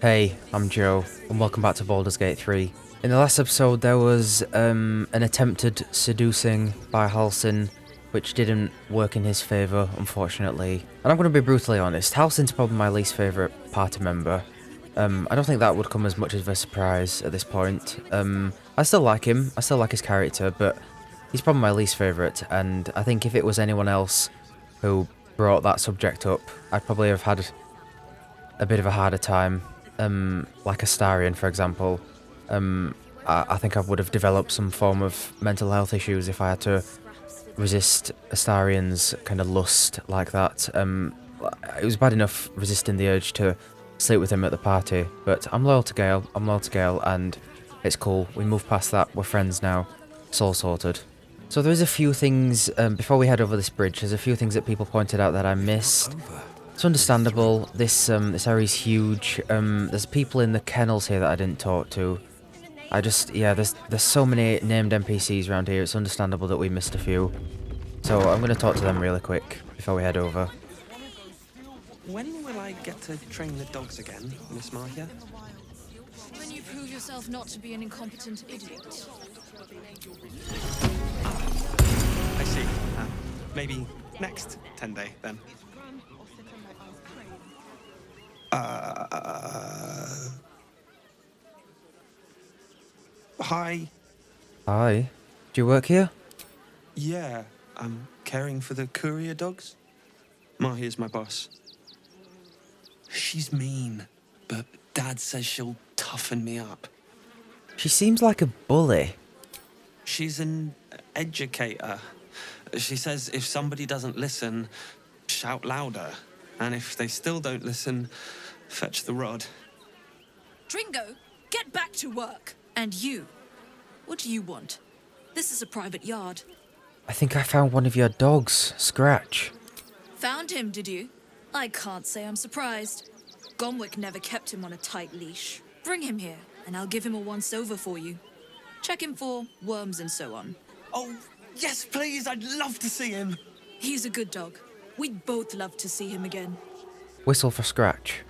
Hey, I'm Joe, and welcome back to Baldur's Gate 3. In the last episode, there was an attempted seducing by Halsin, which didn't work in his favour, unfortunately. And I'm going to be brutally honest, Halsin's probably my least favourite party member. I don't think that would come as much of a surprise at this point. I still like him, I still like his character, but he's probably my least favourite, and I think if it was anyone else who brought that subject up, I'd probably have had a bit of a harder time. Like Astarion, for example. I think I would have developed some form of mental health issues if I had to resist Astarion's kind of lust like that. It was bad enough resisting the urge to sleep with him at the party, but I'm loyal to Gale, and it's cool. We moved past that, we're friends now. It's all sorted. So there's a few things, before we head over this bridge, there's a few things that people pointed out that I missed. It's understandable, this area's huge. There's people in the kennels here that I didn't talk to. There's so many named NPCs around here, it's understandable that we missed a few. So I'm going to talk to them really quick before we head over. When will I get to train the dogs again, Miss Marcia? When you prove yourself not to be an incompetent idiot. I see. Maybe next 10-day, then. Hi. Hi. Do you work here? Yeah, I'm caring for the courier dogs. Marcia's my boss. She's mean, but Dad says she'll toughen me up. She seems like a bully. She's an educator. She says if somebody doesn't listen, shout louder. And if they still don't listen, fetch the rod. Dringo, get back to work. And you, what do you want? This is a private yard. I think I found one of your dogs, Scratch. Found him, did you? I can't say I'm surprised. Gomwick never kept him on a tight leash. Bring him here, and I'll give him a once-over for you. Check him for worms and so on. Oh, yes, please, I'd love to see him. He's a good dog. We'd both love to see him again. Whistle for Scratch.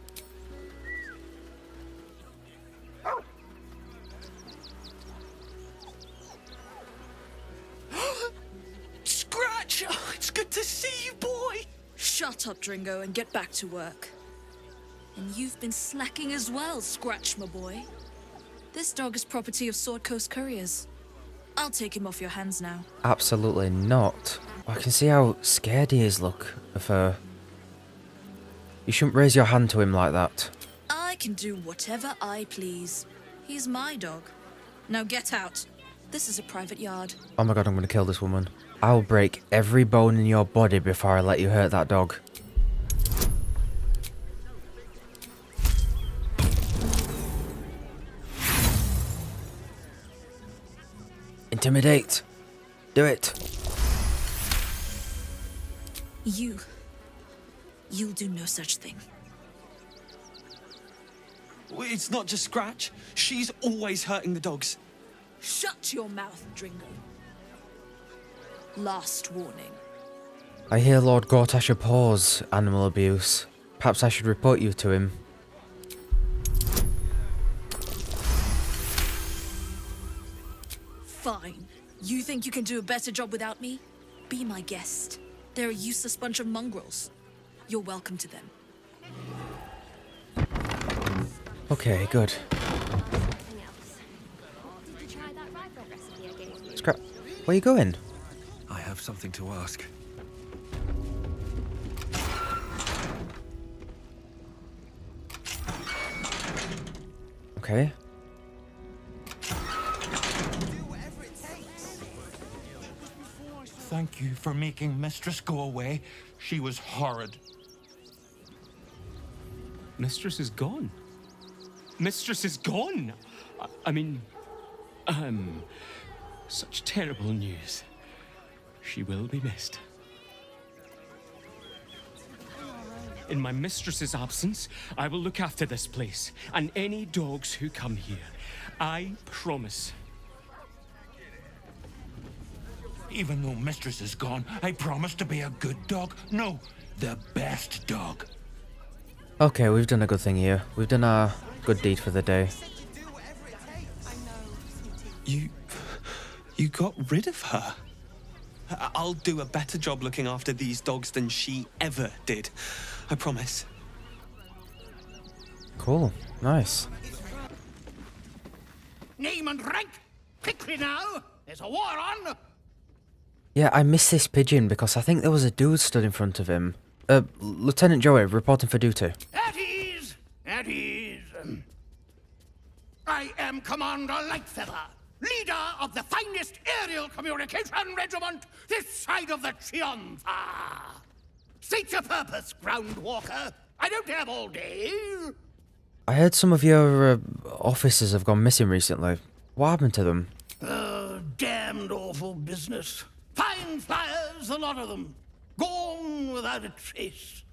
Scratch! Oh, it's good to see you, boy! Shut up, Dringo, and get back to work. And you've been slacking as well, Scratch, my boy. This dog is property of Sword Coast Couriers. I'll take him off your hands now. Absolutely not. I can see how scared he is, look, of her. You shouldn't raise your hand to him like that. I can do whatever I please. He's my dog. Now get out. This is a private yard. Oh my god, I'm gonna kill this woman. I'll break every bone in your body before I let you hurt that dog. Intimidate. Do it. You'll do no such thing. It's not just Scratch. She's always hurting the dogs. Shut your mouth, Dringo. Last warning. I hear Lord Gortash abhors animal abuse. Perhaps I should report you to him. Fine. You think you can do a better job without me? Be my guest. They're a useless bunch of mongrels. You're welcome to them. Okay, good. Scrap, where are you going? I have something to ask. Okay. Thank you for making Mistress go away. She was horrid. Mistress is gone. Mistress is gone! I mean, such terrible news. She will be missed. In my mistress's absence, I will look after this place and any dogs who come here. I promise. Even though Mistress is gone, I promise to be a good dog. No, the best dog. Okay, we've done a good thing here. We've done our good deed for the day. You got rid of her? I'll do a better job looking after these dogs than she ever did. I promise. Cool. Nice. Name and rank! Quickly now! There's a war on! Yeah, I missed this pigeon because I think there was a dude stood in front of him. Lieutenant Joey, reporting for duty. At ease! At ease! I am Commander Lightfeather, leader of the finest aerial communication regiment this side of the Triumph. State your purpose, Groundwalker. I don't have all day. I heard some of your officers have gone missing recently. What happened to them? Damned awful business. Fine flyers, a lot of them. Gone without a trace.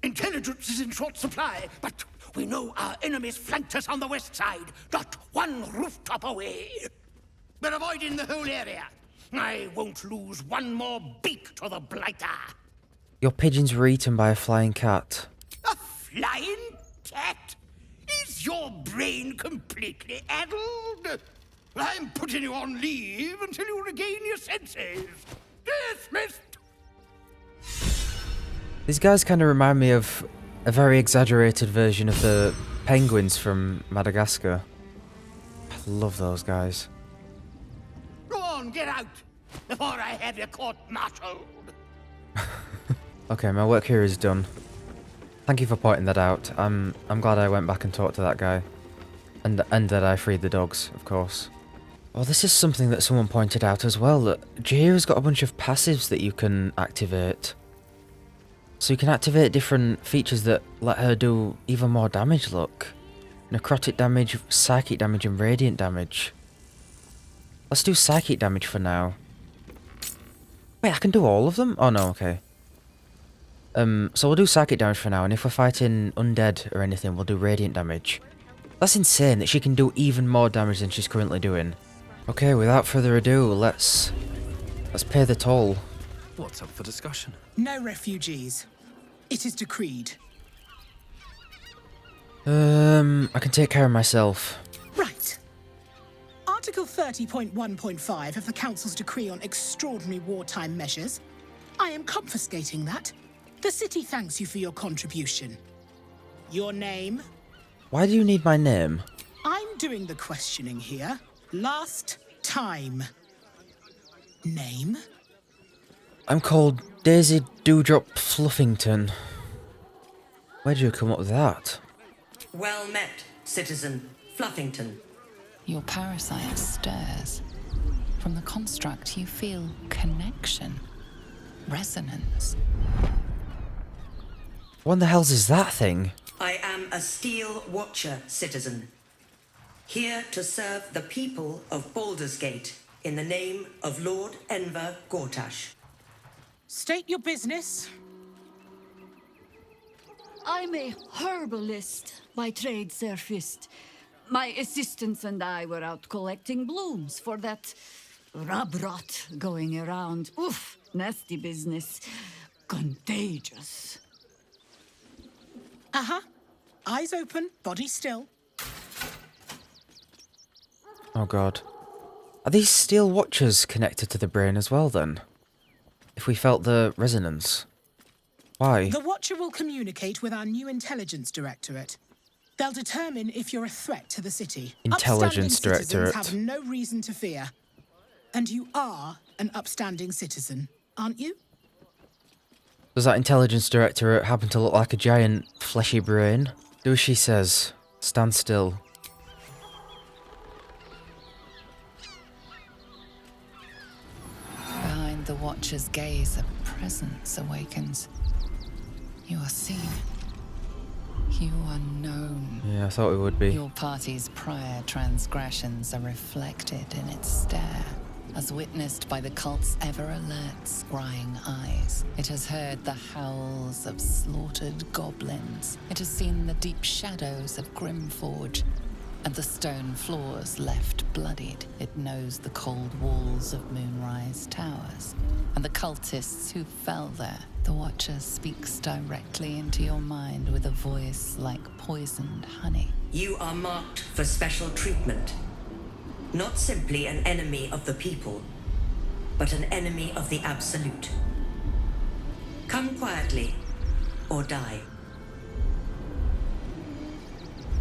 Intelligence is in short supply, but we know our enemies flanked us on the west side, not one rooftop away. We're avoiding the whole area. I won't lose one more beak to the blighter. Your pigeons were eaten by a flying cat. A flying cat? Is your brain completely addled? I'm putting you on leave until you regain your senses. Dismissed! These guys kind of remind me of a very exaggerated version of the penguins from Madagascar. I love those guys. Go on, get out, before I have you court-martialed. Okay, my work here is done. Thank you for pointing that out. I'm glad I went back and talked to that guy. And that I freed the dogs, of course. Well, this is something that someone pointed out as well, that Jahira's got a bunch of passives that you can activate. So you can activate different features that let her do even more damage, look. Necrotic damage, psychic damage, and radiant damage. Let's do psychic damage for now. Wait, I can do all of them? Oh no, okay. So we'll do psychic damage for now, and if we're fighting undead or anything, we'll do radiant damage. That's insane that she can do even more damage than she's currently doing. Okay, without further ado, let's pay the toll. What's up for discussion? No refugees. It is decreed. I can take care of myself. Right. Article 30.1.5 of the Council's decree on extraordinary wartime measures. I am confiscating that. The city thanks you for your contribution. Your name? Why do you need my name? I'm doing the questioning here. Last time. Name? I'm called Daisy Dewdrop Fluffington. Where'd you come up with that? Well met, citizen Fluffington. Your parasite stirs. From the construct, you feel connection, resonance. What the hell's is that thing? I am a Steel Watcher, citizen. Here to serve the people of Baldur's Gate in the name of Lord Enver Gortash. State your business. I'm a herbalist by trade, Sir Fist. My assistants and I were out collecting blooms for that rub rot going around. Oof, nasty business. Contagious. Eyes open, body still. Oh god. Are these steel watchers connected to the brain as well then? If we felt the resonance. Why? The Watcher will communicate with our new intelligence directorate. They'll determine if you're a threat to the city. Intelligence Upstanding directorate. citizens have no reason to fear. And you are an upstanding citizen, aren't you? Does that intelligence directorate happen to look like a giant fleshy brain? Do as she says. Stand still. Behind the Watcher's gaze, a presence awakens. You are seen. You are known. Yeah, I thought it would be. Your party's prior transgressions are reflected in its stare, as witnessed by the cult's ever-alert, scrying eyes. It has heard the howls of slaughtered goblins. It has seen the deep shadows of Grimforge. and the stone floors left bloodied. It knows the cold walls of Moonrise Towers, and the cultists who fell there. The Watcher speaks directly into your mind with a voice like poisoned honey. You are marked for special treatment. Not simply an enemy of the people, but an enemy of the Absolute. Come quietly, or die.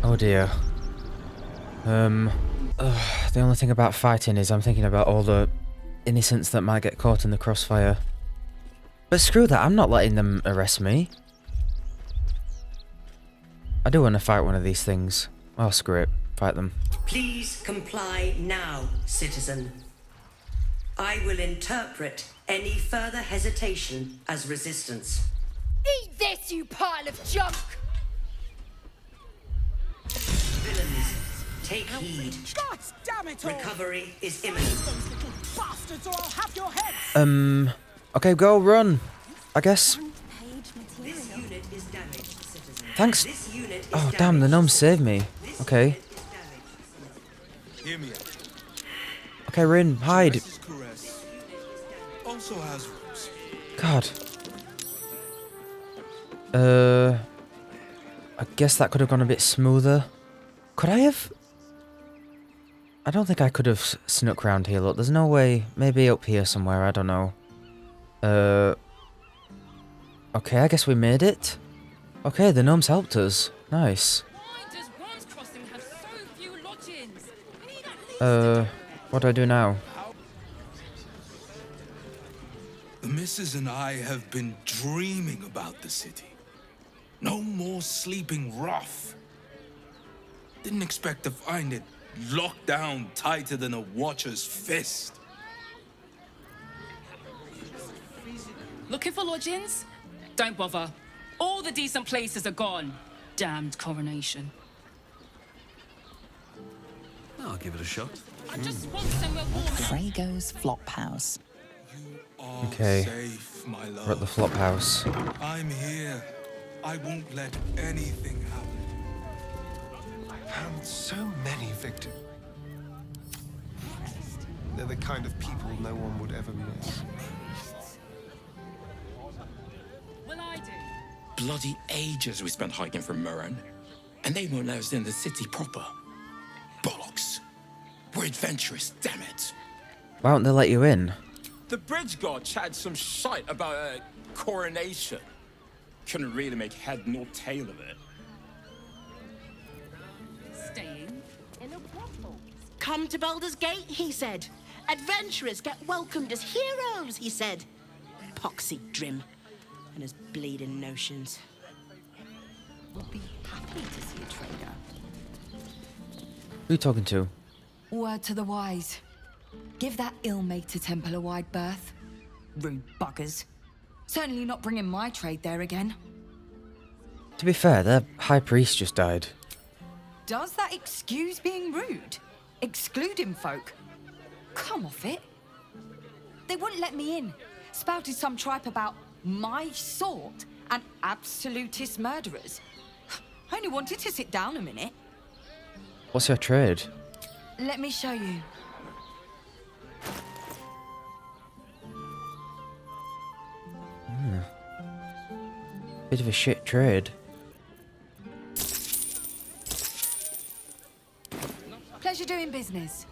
Oh dear. The only thing about fighting is I'm thinking about all the innocents that might get caught in the crossfire. But screw that, I'm not letting them arrest me. I do want to fight one of these things. Oh, screw it. Fight them. Please comply now, citizen. I will interpret any further hesitation as resistance. Eat this, you pile of junk! Villains, take heed. God damn it all! Recovery is imminent. Those little bastards, or I'll have your heads! Okay, go, run. I guess. This unit is damaged, citizen. Thanks. This unit is Oh, damn, the gnomes saved me. Okay. Hear me out. Okay, Rin, hide. Mrs. Caress also has rules. God. I guess that could have gone a bit smoother. Could I have? I don't think I could have snuck round here. Look, there's no way. Maybe up here somewhere. I don't know. Okay, I guess we made it. Okay, the gnomes helped us. Nice. What do I do now? The missus and I have been dreaming about the city. No more sleeping rough. Didn't expect to find it locked down tighter than a watcher's fist. Looking for lodgings? Don't bother. All the decent places are gone. Damned coronation. I'll give it a shot. I just want somewhere warm. Frago's Flophouse. Okay. Safe, my love. We're at the flop house. I'm here. I won't let anything happen. I've found so many victims. They're the kind of people no one would ever miss. Will I do? Bloody ages we spent hiking from Murren, and they won't let us in the city proper. Bollocks. We're adventurous, damn it. Why won't they let you in? The bridge guard chatted some shite about a coronation. Couldn't really make head nor tail of it. Staying in a brothel. Come to Baldur's Gate, he said. Adventurers get welcomed as heroes, he said. Poxy Drim and his bleeding notions. We'll be happy to see a trader. Who you talking to? Word to the wise. Give that ill-mated temple a wide berth. Rude buggers. Certainly not bringing my trade there again. To be fair, their high priest just died. Does that excuse being rude? Excluding folk? Come off it. They wouldn't let me in. Spouted some tripe about my sort and absolutist murderers. I only wanted to sit down a minute. What's your trade? Let me show you. Bit of a shit trade. Pleasure doing business.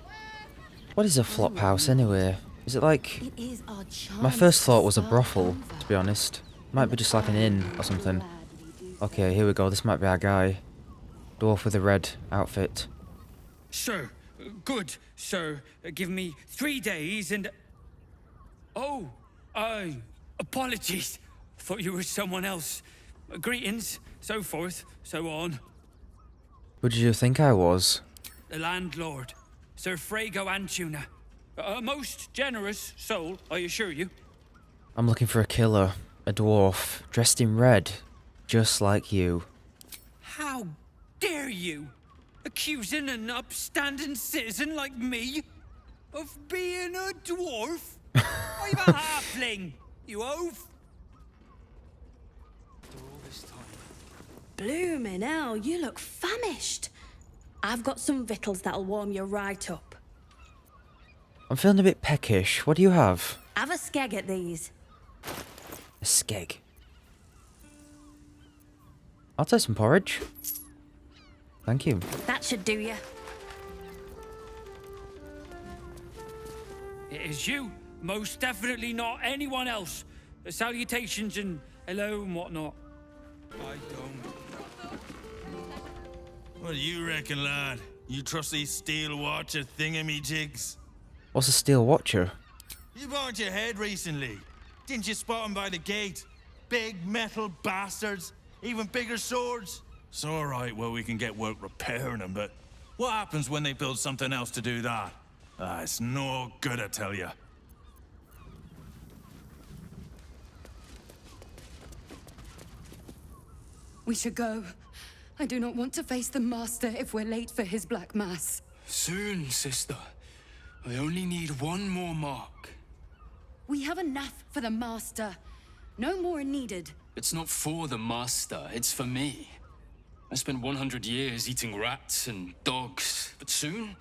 What is a flop house anyway? Is it like... It is our My first thought was a brothel, to be honest. Might be just like an inn or something. Okay, here we go. This might be our guy. Dwarf with a red outfit. Sir, good, sir. Give me 3 days and... Oh, apologies. Thought you were someone else. Greetings, so forth, so on. Who did you think I was? The landlord, Sir Frago Antuna. A most generous soul, I assure you. I'm looking for a killer. A dwarf, dressed in red. Just like you. How dare you? Accusing an upstanding citizen like me of being a dwarf? I'm a halfling, you oaf! Bloomin' hell, you look famished. I've got some victuals that'll warm you right up. I'm feeling a bit peckish. What do you have? Have a skeg at these. A skeg. I'll take some porridge. Thank you. That should do you. It is you. Most definitely not anyone else. The salutations and hello and whatnot. I don't. What do you reckon, lad? You trust these steel watcher thingamajigs? What's a steel watcher? You burned your head recently. Didn't you spot them by the gate? Big metal bastards. Even bigger swords. It's alright, well, we can get work repairing them, but what happens when they build something else to do that? It's no good, I tell you. We should go. I do not want to face the Master if we're late for his Black Mass. Soon, sister. I only need one more mark. We have enough for the Master. No more are needed. It's not for the Master, it's for me. I spent 100 years eating rats and dogs, but soon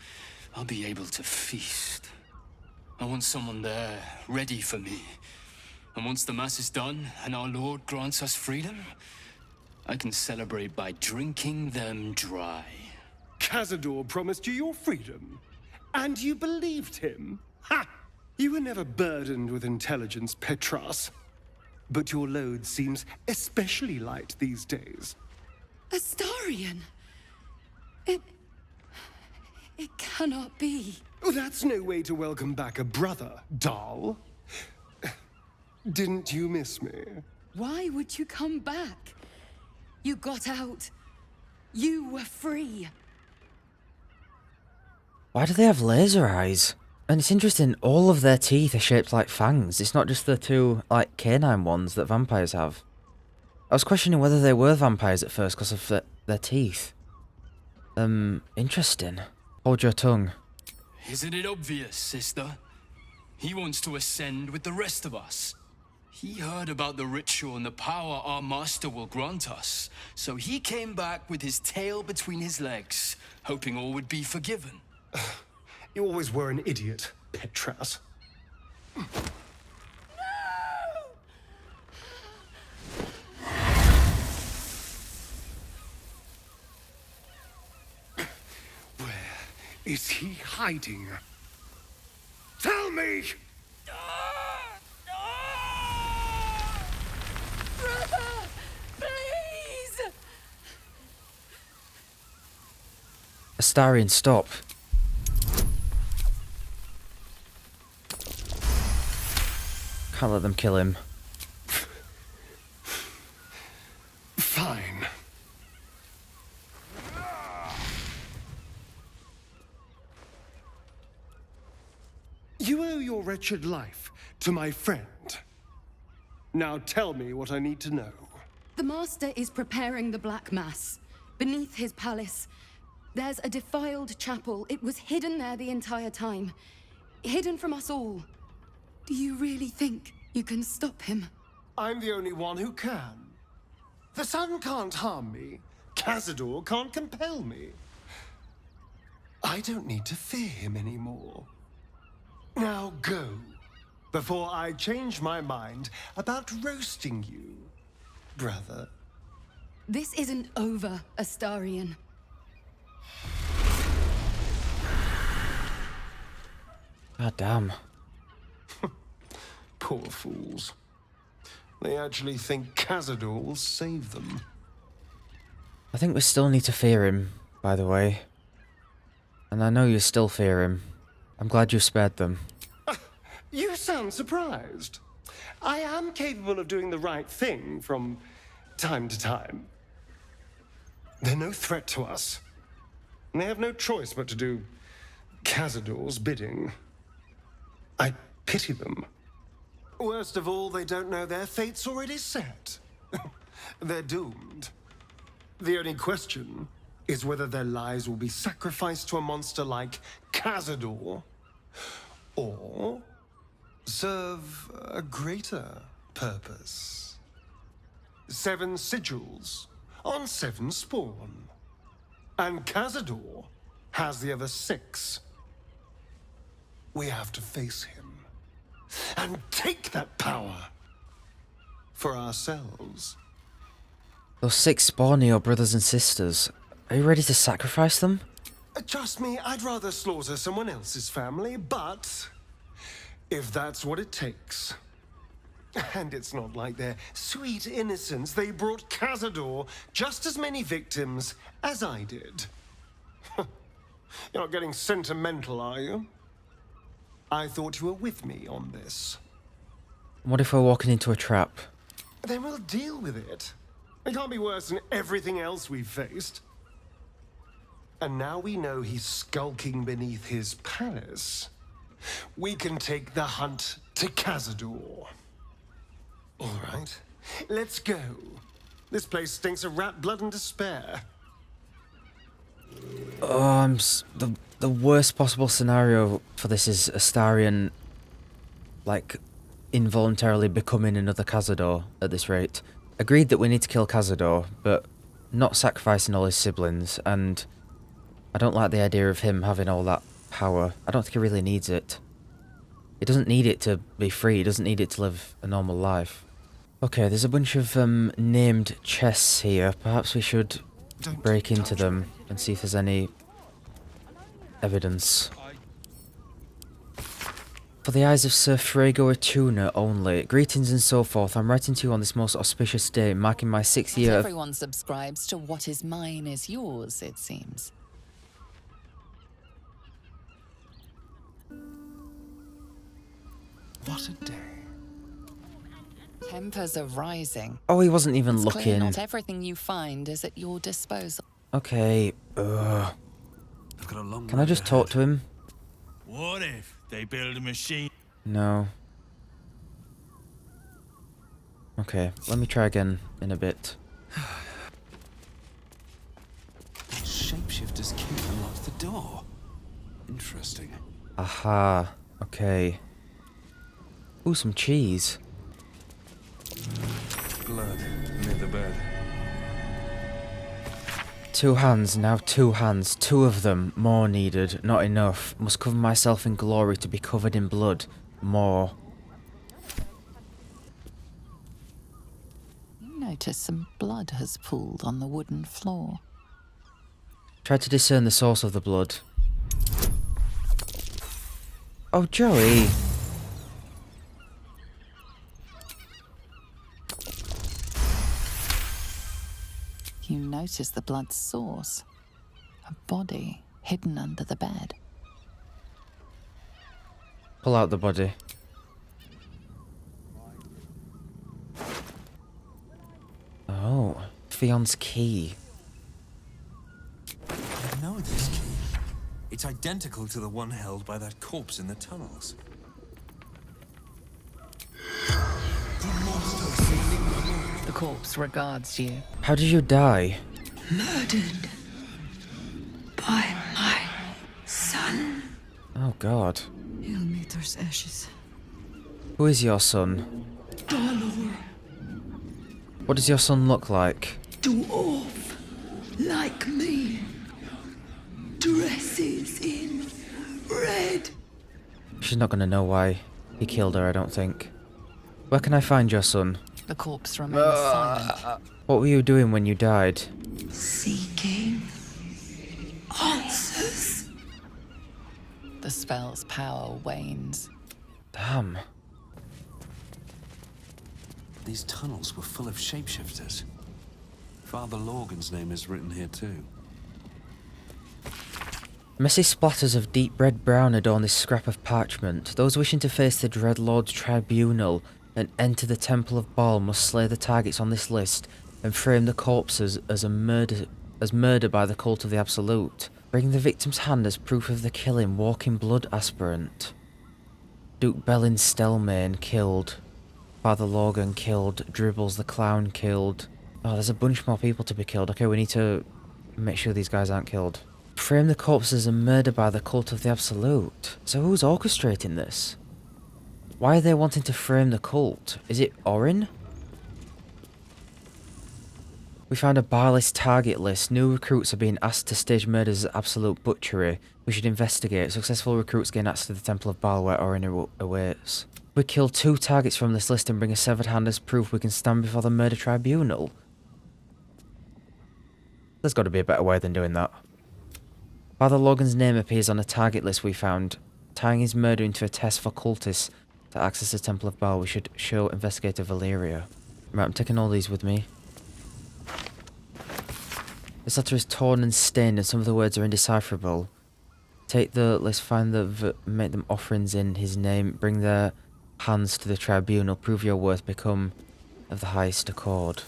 I'll be able to feast. I want someone there, ready for me. And once the Mass is done and our Lord grants us freedom, I can celebrate by drinking them dry. Cazador promised you your freedom, and you believed him? Ha! You were never burdened with intelligence, Petras. But your load seems especially light these days. Astarion! It cannot be. Oh, that's no way to welcome back a brother, doll. Didn't you miss me? Why would you come back? You got out. You were free. Why do they have laser eyes? And it's interesting, all of their teeth are shaped like fangs. It's not just the two, like, canine ones that vampires have. I was questioning whether they were vampires at first because of their teeth. Interesting. Hold your tongue. Isn't it obvious, sister? He wants to ascend with the rest of us. He heard about the ritual and the power our master will grant us, so he came back with his tail between his legs, hoping all would be forgiven. You always were an idiot, Petras. Where is he hiding? Tell me! Brother! Please! Astarion, stop. Can't let them kill him. Fine. You owe your wretched life to my friend. Now tell me what I need to know. The Master is preparing the Black Mass. Beneath his palace, there's a defiled chapel. It was hidden there the entire time. Hidden from us all. Do you really think you can stop him? I'm the only one who can. The sun can't harm me. Cazador can't compel me. I don't need to fear him anymore. Now go, before I change my mind about roasting you, brother. This isn't over, Astarion. God damn. Poor fools. They actually think Cazador will save them. I think we still need to fear him, by the way. And I know you still fear him. I'm glad you spared them. You sound surprised. I am capable of doing the right thing from time to time. They're no threat to us. And they have no choice but to do Cazador's bidding. I pity them. Worst of all, they don't know their fate's already set. They're doomed. The only question is whether their lives will be sacrificed to a monster like Cazador, or serve a greater purpose. 7 sigils on 7 spawn. And Cazador has the other 6. We have to face him and take that power for ourselves. Those 6 spawn are your brothers and sisters. Are you ready to sacrifice them? Trust me, I'd rather slaughter someone else's family, but if that's what it takes. And it's not like their sweet innocence. They brought Cazador just as many victims as I did. You're not getting sentimental, are you? I thought you were with me on this. What if we're walking into a trap? Then we'll deal with it. It can't be worse than everything else we've faced. And now we know he's skulking beneath his palace. We can take the hunt to Cazador. All right, let's go. This place stinks of rat blood and despair. Oh, the worst possible scenario for this is Astarion, like, involuntarily becoming another Cazador at this rate. Agreed that we need to kill Cazador, but not sacrificing all his siblings, and I don't like the idea of him having all that power. I don't think he really needs it. He doesn't need it to be free, he doesn't need it to live a normal life. Okay, there's a bunch of named chests here. Perhaps we should break into them and see if there's any evidence. For the eyes of Sir Frago Atuna only, greetings and so forth. I'm writing to you on this most auspicious day, marking my 6th year of... Everyone subscribes to what is mine is yours, it seems. What a day. Tempers are rising. Oh, he wasn't even It's looking. clear not everything you find is at your disposal. Okay, I've got a long can I just talk to him? What if they build a machine? No. Okay, let me try again in a bit. Shapeshifters came and locked the door. Interesting. Aha, okay. Ooh, some cheese. Blood near the bed. 2 hands, now 2 hands. 2 of them. More needed. Not enough. Must cover myself in glory to be covered in blood. More. You notice some blood has pooled on the wooden floor. Try to discern the source of the blood. Oh, Joey! You notice the blood's source. A body hidden under the bed. Pull out the body. Oh, Fion's key. I know this key. It's identical to the one held by that corpse in the tunnels. The corpse regards you. How did you die? Murdered by my son. Oh, God. He'll meet us ashes. Who is your son? Baldur, What does your son look like? dwarf, like me. Dresses in red. She's not gonna know why he killed her, I don't think. Where can I find your son? The corpse remains silent. What were you doing when you died? Seeking answers. The spell's power wanes. Damn. These tunnels were full of shapeshifters. Father Lorgan's name is written here too. Messy splatters of deep red brown adorn this scrap of parchment. Those wishing to face the Dread Lord's tribunal and enter the Temple of Bhaal must slay the targets on this list and frame the corpses as murder by the cult of the Absolute. Bring the victim's hand as proof of the killing. Walking blood aspirant. Duke Belin Stelmane killed. Father Logan killed. Dribbles the clown killed. Oh, there's a bunch more people to be killed. Okay, we need to make sure these guys aren't killed. Frame the corpses as murder by the cult of the Absolute. So who's orchestrating this? Why are they wanting to frame the cult? Is it Orin? We found a Bhaalist target list. New recruits are being asked to stage murders as absolute butchery. We should investigate. Successful recruits gain access to the Temple of Bhaal where Orin awaits. We kill 2 targets from this list and bring a severed hand as proof we can stand before the murder tribunal. There's got to be a better way than doing that. Father Logan's name appears on a target list we found. Tying his murder into a test for cultists to access the Temple of Bhaal, we should show Investigator Valeria. Right, I'm taking all these with me. This letter is torn and stained and some of the words are indecipherable. Take the list, find the make them offerings in his name, bring their hands to the tribunal, prove your worth, become of the highest accord.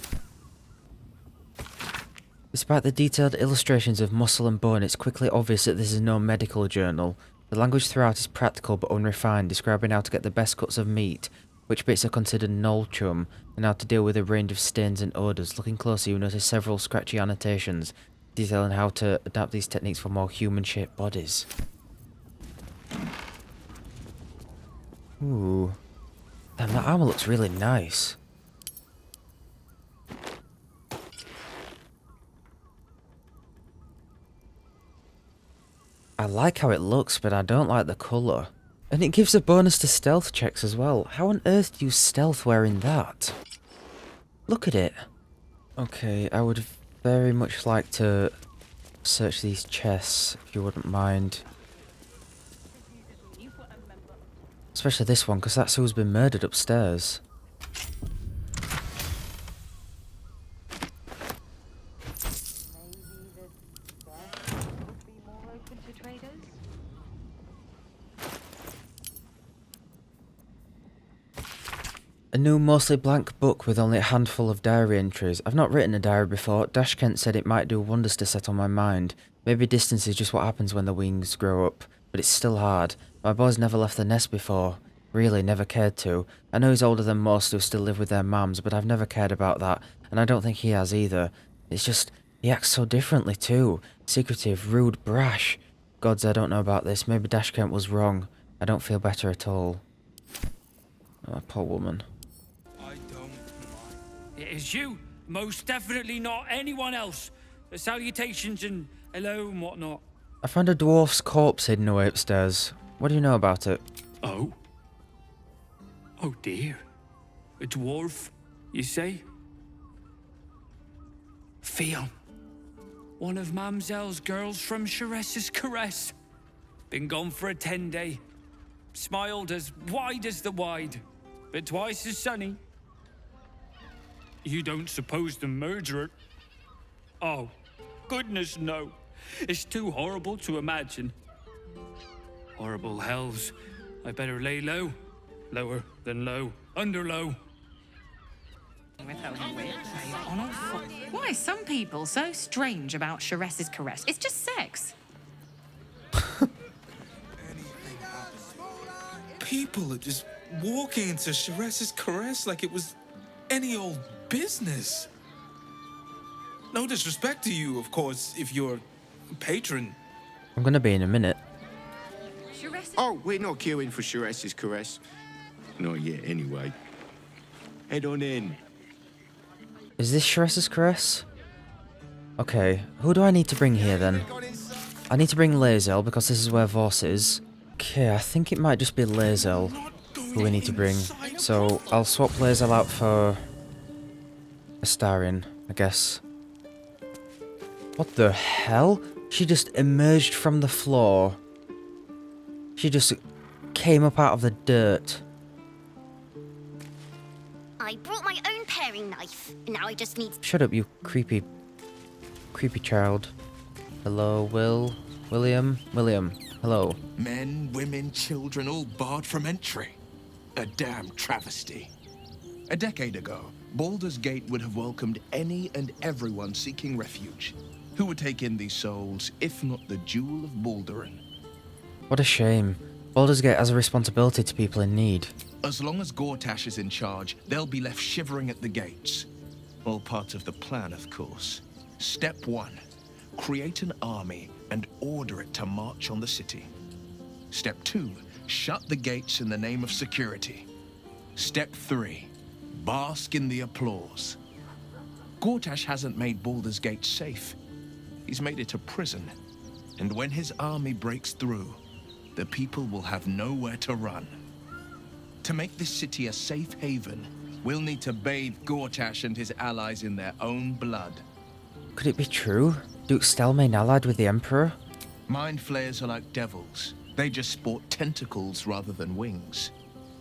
Despite the detailed illustrations of muscle and bone, it's quickly obvious that this is no medical journal. The language throughout is practical but unrefined, describing how to get the best cuts of meat, which bits are considered null chum, and how to deal with a range of stains and odours. Looking closer, you notice several scratchy annotations, detailing how to adapt these techniques for more human-shaped bodies. Ooh. Damn, that armour looks really nice. I like how it looks, but I don't like the colour. And it gives a bonus to stealth checks as well. How on earth do you stealth wearing that? Look at it. Okay, I would very much like to search these chests, if you wouldn't mind. Especially this one, because that's who's been murdered upstairs. A new, mostly blank book with only a handful of diary entries. I've not written a diary before. Dash Kent said it might do wonders to settle my mind. Maybe distance is just what happens when the wings grow up, but it's still hard. My boy's never left the nest before. Really, never cared to. I know he's older than most who still live with their mums, but I've never cared about that, and I don't think he has either. It's just, he acts so differently too. Secretive, rude, brash. Gods, I don't know about this. Maybe Dash Kent was wrong. I don't feel better at all. Oh, poor woman. It is you, most definitely not anyone else. Salutations and hello and whatnot. I found a dwarf's corpse hidden away upstairs. What do you know about it? Oh? Oh dear. A dwarf, you say? Fion. One of Mamselle's girls from Sharess's Caress. Been gone for a 10-day. Smiled as wide as the wide, but twice as sunny. You don't suppose the murderer... Oh, goodness no. It's too horrible to imagine. Horrible hells. I better lay low. Lower than low. Under low. Why are some people so strange about Sharess's Caress? It's just sex. People are just walking into Sharess's Caress like it was any old business. No disrespect to you, of course, if you're a patron. I'm gonna be in a minute. Oh, we're not queuing for Sharess's Caress. Not yet, anyway. Head on in. Is this Sharess's Caress? Okay, who do I need to bring here then? I need to bring Lae'zel because this is where Voss is. Okay, I think it might just be Lae'zel who we need to bring. So I'll swap Lae'zel out for Astarion, I guess. What the hell? She just emerged from the floor. She just came up out of the dirt. I brought my own paring knife, and now I just need... Shut up, you creepy child. Hello, William, hello. Men, women, children, all barred from entry. A damn travesty. A decade ago, Baldur's Gate would have welcomed any and everyone seeking refuge. Who would take in these souls, if not the Jewel of Baldurin? What a shame. Baldur's Gate has a responsibility to people in need. As long as Gortash is in charge, they'll be left shivering at the gates. All part of the plan, of course. Step 1. Create an army and order it to march on the city. Step 2. Shut the gates in the name of security. Step 3. Bask in the applause. Gortash hasn't made Baldur's Gate safe. He's made it a prison. And when his army breaks through, the people will have nowhere to run. To make this city a safe haven, we'll need to bathe Gortash and his allies in their own blood. Could it be true? Duke Stelmane allied with the Emperor? Mind flayers are like devils. They just sport tentacles rather than wings.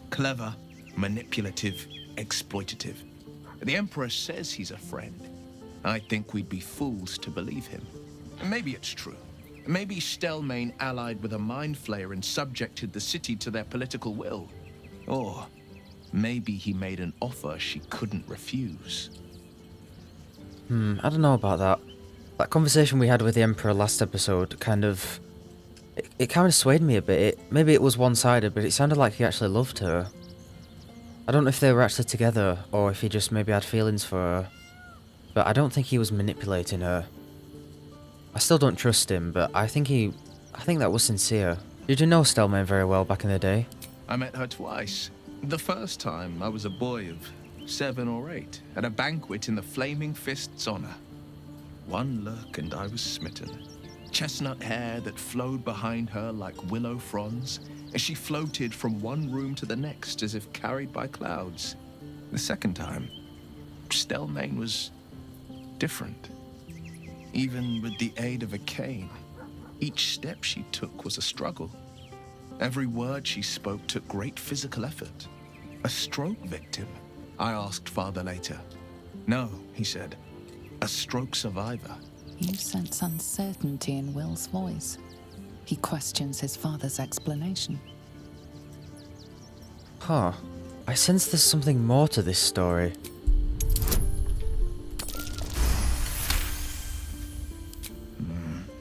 Clever, manipulative, exploitative. The Emperor says he's a friend. I think we'd be fools to believe him. Maybe it's true. Maybe Stelmane allied with a mind flayer and subjected the city to their political will. Or maybe he made an offer she couldn't refuse. I don't know about that. That conversation we had with the Emperor last episode kind of... It kind of swayed me a bit. Maybe it was one-sided, but it sounded like he actually loved her. I don't know if they were actually together, or if he just maybe had feelings for her. But I don't think he was manipulating her. I still don't trust him, but I think that was sincere. Did you know Stelmane very well back in the day? I met her twice. The first time, I was a boy of 7 or 8, at a banquet in the Flaming Fist's honor. One look and I was smitten. Chestnut hair that flowed behind her like willow fronds, as she floated from one room to the next as if carried by clouds. The second time, Stelmane was different. Even with the aid of a cane, each step she took was a struggle. Every word she spoke took great physical effort. A stroke victim? I asked Father later. No, he said. A stroke survivor. You sense uncertainty in Will's voice. He questions his father's explanation. Huh. I sense there's something more to this story.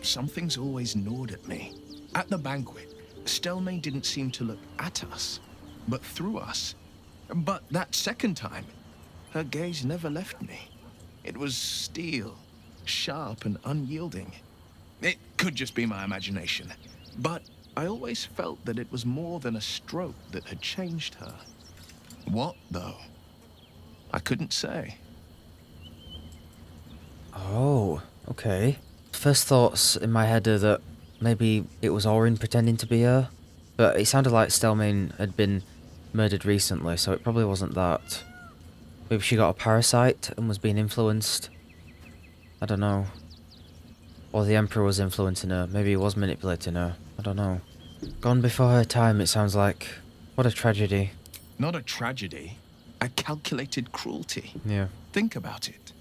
Something's always gnawed at me. At the banquet, Stelmane didn't seem to look at us, but through us. But that second time, her gaze never left me. It was steel, sharp and unyielding. It could just be my imagination, but I always felt that it was more than a stroke that had changed her. What, though? I couldn't say. Oh, okay. First thoughts in my head are that maybe it was Orin pretending to be her, but it sounded like Stelmane had been murdered recently, so it probably wasn't that. Maybe she got a parasite and was being influenced. I don't know. Or the Emperor was influencing her. Maybe he was manipulating her. I don't know. Gone before her time, it sounds like. What a tragedy. Not a tragedy. A calculated cruelty. Yeah. Think about it.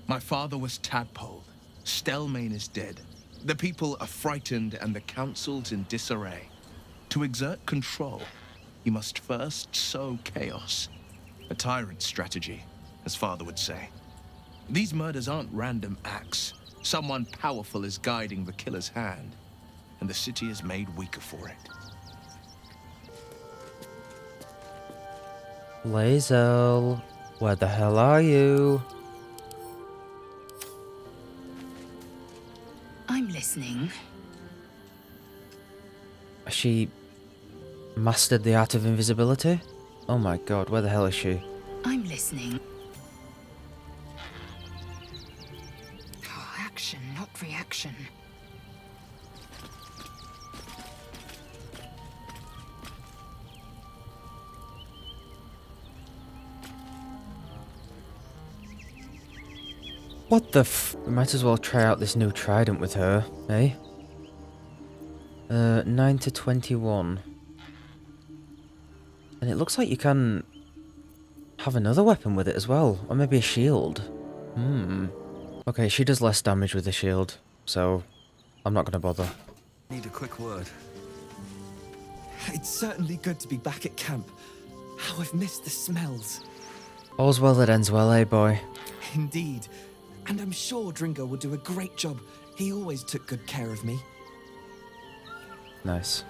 My father was tadpoled. Stelmane is dead. The people are frightened and the council's in disarray. To exert control, you must first sow chaos. A tyrant's strategy, as father would say. These murders aren't random acts. Someone powerful is guiding the killer's hand, and the city is made weaker for it. Lae'zel, where the hell are you? I'm listening. Has she mastered the art of invisibility? Oh my god, where the hell is she? I'm listening. Oh, action, not reaction. What the We might as well try out this new trident with her, eh? 9 to 21. And it looks like you can have another weapon with it as well. Or maybe a shield. Okay, she does less damage with the shield, so I'm not gonna bother. Need a quick word. It's certainly good to be back at camp. How I've missed the smells. All's well that ends well, eh, boy? Indeed. And I'm sure Dringo will do a great job. He always took good care of me. Nice.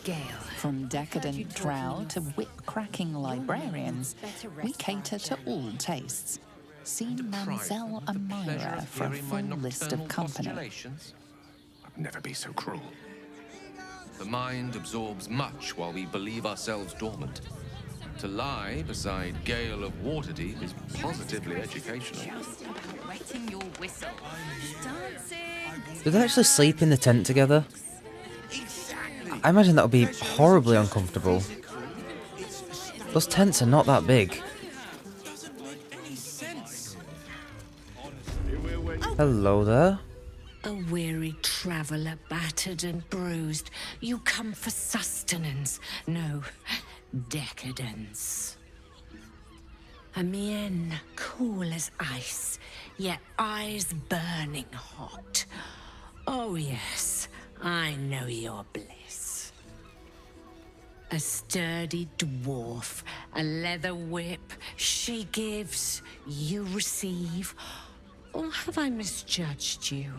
Gale. From decadent Drow to whip-cracking librarians, we cater to all tastes. See Mamselle Amira for a full list of company. I'd never be so cruel. The mind absorbs much while we believe ourselves dormant. To lie beside Gale of Waterdeep is positively educational. Just about wetting your whistle. Dancing. Do they actually sleep in the tent together? I imagine that would be horribly uncomfortable. Those tents are not that big. Hello there. A weary traveller, battered and bruised. You come for sustenance, no decadence. A mien cool as ice, yet eyes burning hot. Oh yes, I know your bliss. A sturdy dwarf, a leather whip, she gives, you receive. Or have I misjudged you?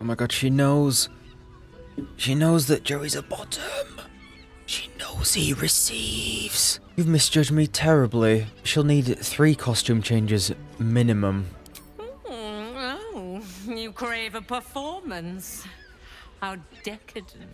Oh my god, she knows. She knows that Joey's a bottom. She knows he receives. You've misjudged me terribly. She'll need 3 costume changes minimum. Oh, you crave a performance. How decadent.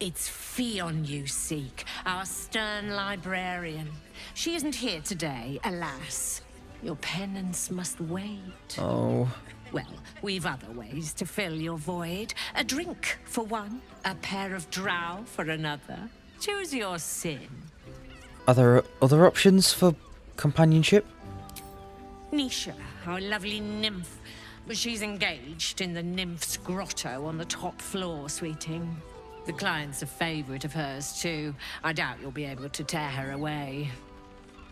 It's Fionn you seek, our stern librarian. She isn't here today, alas. Your penance must wait. Oh. Well, we've other ways to fill your void. A drink for one, a pair of drow for another. Choose your sin. Are there other options for companionship? Nisha, our lovely nymph. But she's engaged in the nymph's grotto on the top floor, sweeting. The client's a favorite of hers, too. I doubt you'll be able to tear her away.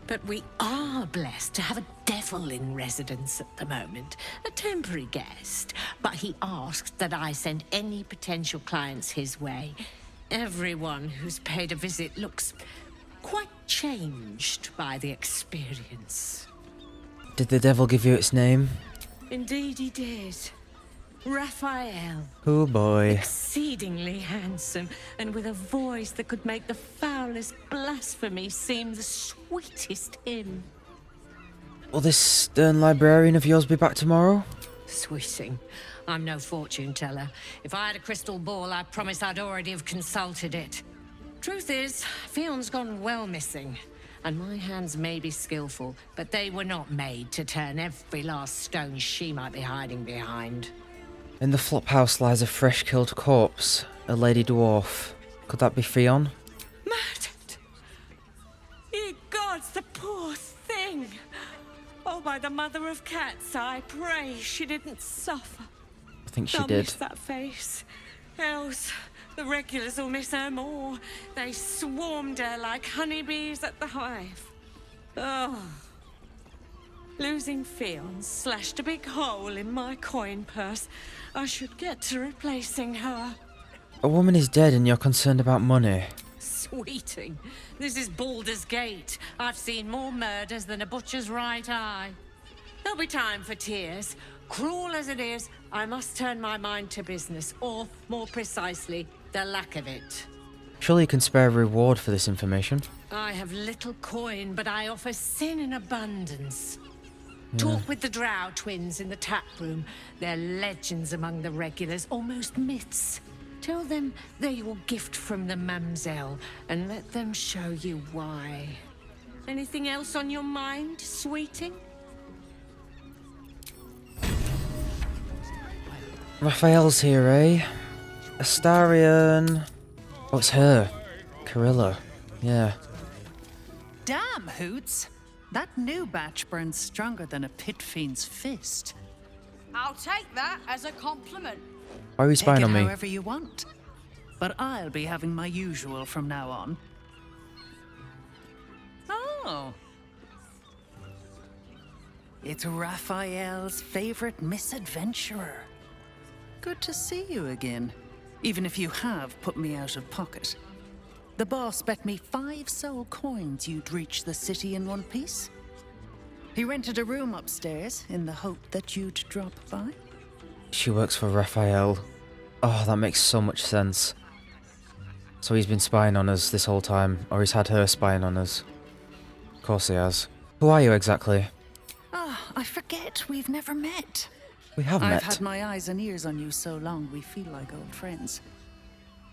But we are blessed to have a devil in residence at the moment. A temporary guest. But he asked that I send any potential clients his way. Everyone who's paid a visit looks quite changed by the experience. Did the devil give you its name? Indeed he did. Raphael. Oh boy. Exceedingly handsome, and with a voice that could make the foulest blasphemy seem the sweetest hymn. Will this stern librarian of yours be back tomorrow? Sweeting. I'm no fortune teller. If I had a crystal ball, I promise I'd already have consulted it. Truth is, Fionn's gone well missing. And my hands may be skillful, but they were not made to turn every last stone she might be hiding behind. In the flop house lies a fresh killed corpse, a lady dwarf. Could that be Fionn? Murdered! Ye gods, the poor thing! Oh, by the mother of cats, I pray she didn't suffer. I think she They'll did. miss that face. Else, the regulars will miss her more. They swarmed her like honeybees at the hive. Oh. Losing Fionn slashed a big hole in my coin purse. I should get to replacing her. A woman is dead and you're concerned about money. Sweeting, this is Baldur's Gate. I've seen more murders than a butcher's right eye. There'll be time for tears. Cruel as it is, I must turn my mind to business, or, more precisely, the lack of it. Surely you can spare a reward for this information. I have little coin, but I offer sin in abundance. Yeah. Talk with the Drow twins in the tap room. They're legends among the regulars, almost myths. Tell them they're your gift from the Mamselle, and let them show you why. Anything else on your mind, sweeting? Raphael's here, eh? Astarion. Oh, it's her. Carilla. Yeah. Damn, Hoots! That new batch burns stronger than a pit fiend's fist. I'll take that as a compliment. Why are you spying Take it on me? however you want. But I'll be having my usual from now on. Oh. It's Raphael's favorite misadventurer. Good to see you again, even if you have put me out of pocket. The boss bet me 5 soul coins you'd reach the city in one piece. He rented a room upstairs in the hope that you'd drop by. She works for Raphael. Oh, that makes so much sense. So he's been spying on us this whole time, or he's had her spying on us. Of course he has. Who are you exactly? I forget we've never met. We have I've met. had my eyes and ears on you so long, we feel like old friends.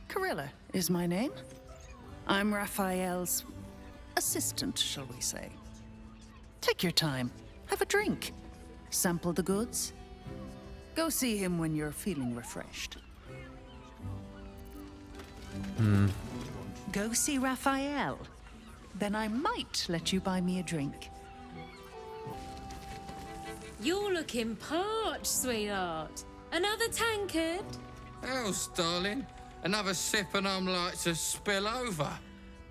Carilla is my name. I'm Raphael's assistant, shall we say. Take your time. Have a drink. Sample the goods. Go see him when you're feeling refreshed. Go see Raphael. Then I might let you buy me a drink. You're looking parched, sweetheart. Another tankard? Else, darling. Another sip and I'm like to spill over.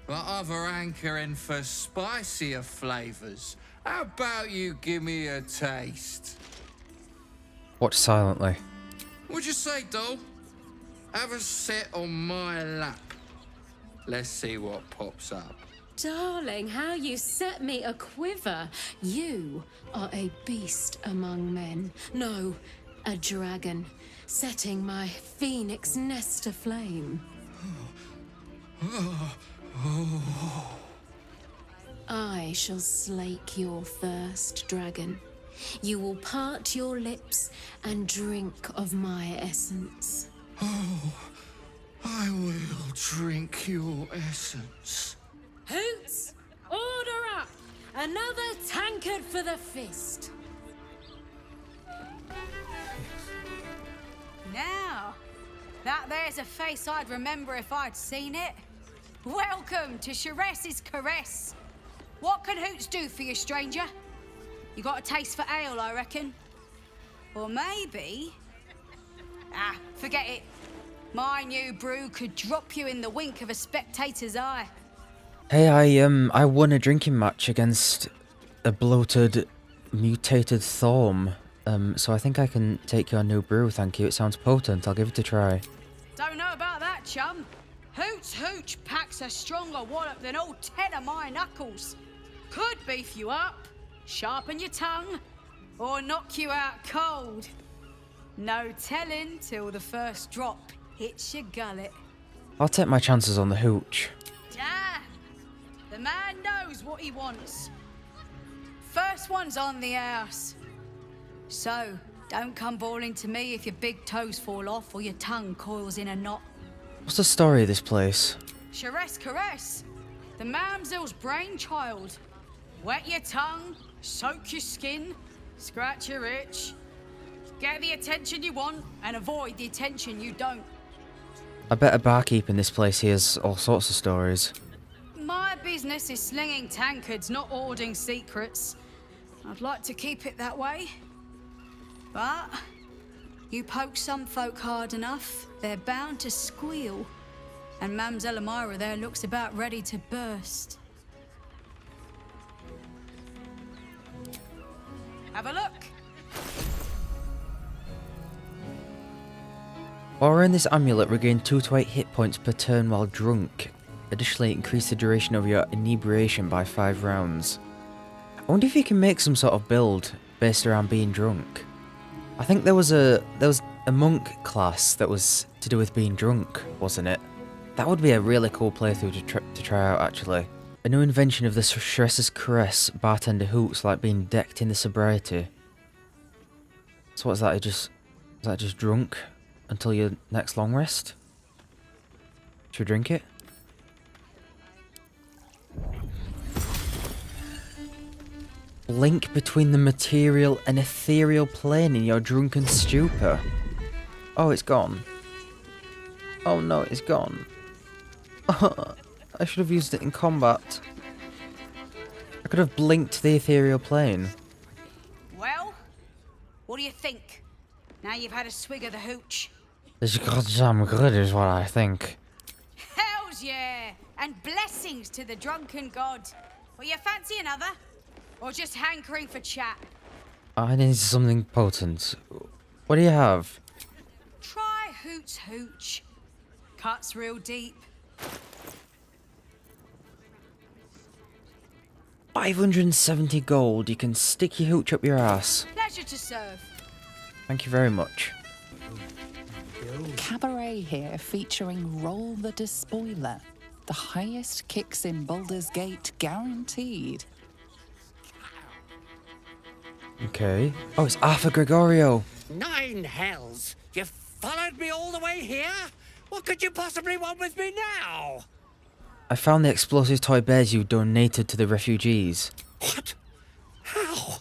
But other hankering for spicier flavours. How about you give me a taste? Watch silently. What'd you say, doll? Have a sit on my lap. Let's see what pops up. Darling, how you set me a quiver. You are a beast among men. No, a dragon, setting my phoenix nest aflame. I shall slake your thirst, dragon. You will part your lips and drink of my essence. Oh, I will drink your essence. Hoots, order up! Another tankard for the fist. Now, that there's a face I'd remember if I'd seen it. Welcome to Sharess's Caress. What can Hoots do for you, stranger? You got a taste for ale, I reckon. Or maybe... forget it. My new brew could drop you in the wink of a spectator's eye. Hey, I won a drinking match against a bloated, mutated Thorm. So I think I can take your new brew, thank you. It sounds potent. I'll give it a try. Don't know about that, chum. Hoots Hooch packs a stronger wallop than all 10 of my knuckles. Could beef you up, sharpen your tongue, or knock you out cold. No telling till the first drop hits your gullet. I'll take my chances on the hooch. Damn! The man knows what he wants. First one's on the house. So, don't come bawling to me if your big toes fall off or your tongue coils in a knot. What's the story of this place? Sharess Caress, the mamsel's brainchild. Wet your tongue, soak your skin, scratch your itch. Get the attention you want and avoid the attention you don't. I bet a barkeep in this place hears all sorts of stories. My business is slinging tankards, not hoarding secrets. I'd like to keep it that way. But you poke some folk hard enough, they're bound to squeal. And Mamselle Amira there looks about ready to burst. Have a look. While wearing this amulet, regain 2 to 8 hit points per turn while drunk. Additionally, increase the duration of your inebriation by 5 rounds. I wonder if you can make some sort of build based around being drunk. I think there was a monk class that was to do with being drunk, wasn't it? That would be a really cool playthrough to try out, actually. A new invention of the Sharess's Caress bartender hoots like being decked in the sobriety. So what's that? Is that just drunk until your next long rest? Should we drink it? Link between the material and ethereal plane in your drunken stupor. Oh, it's gone. Oh no, it's gone. I should have used it in combat. I could have blinked the ethereal plane. Well, what do you think? Now you've had a swig of the hooch. It's goddamn good is what I think. Hells yeah! And blessings to the drunken god. Well, you fancy another? Or just hankering for chat? I need something potent. What do you have? Try Hoots Hooch. Cuts real deep. 570 gold. You can stick your hooch up your ass. Pleasure to serve. Thank you very much. Cabaret here featuring Roll the Despoiler. The highest kicks in Baldur's Gate guaranteed. Okay. Oh, it's Arthur Gregorio. 9 hells! You followed me all the way here? What could you possibly want with me now? I found the explosive toy bears you donated to the refugees. What? How?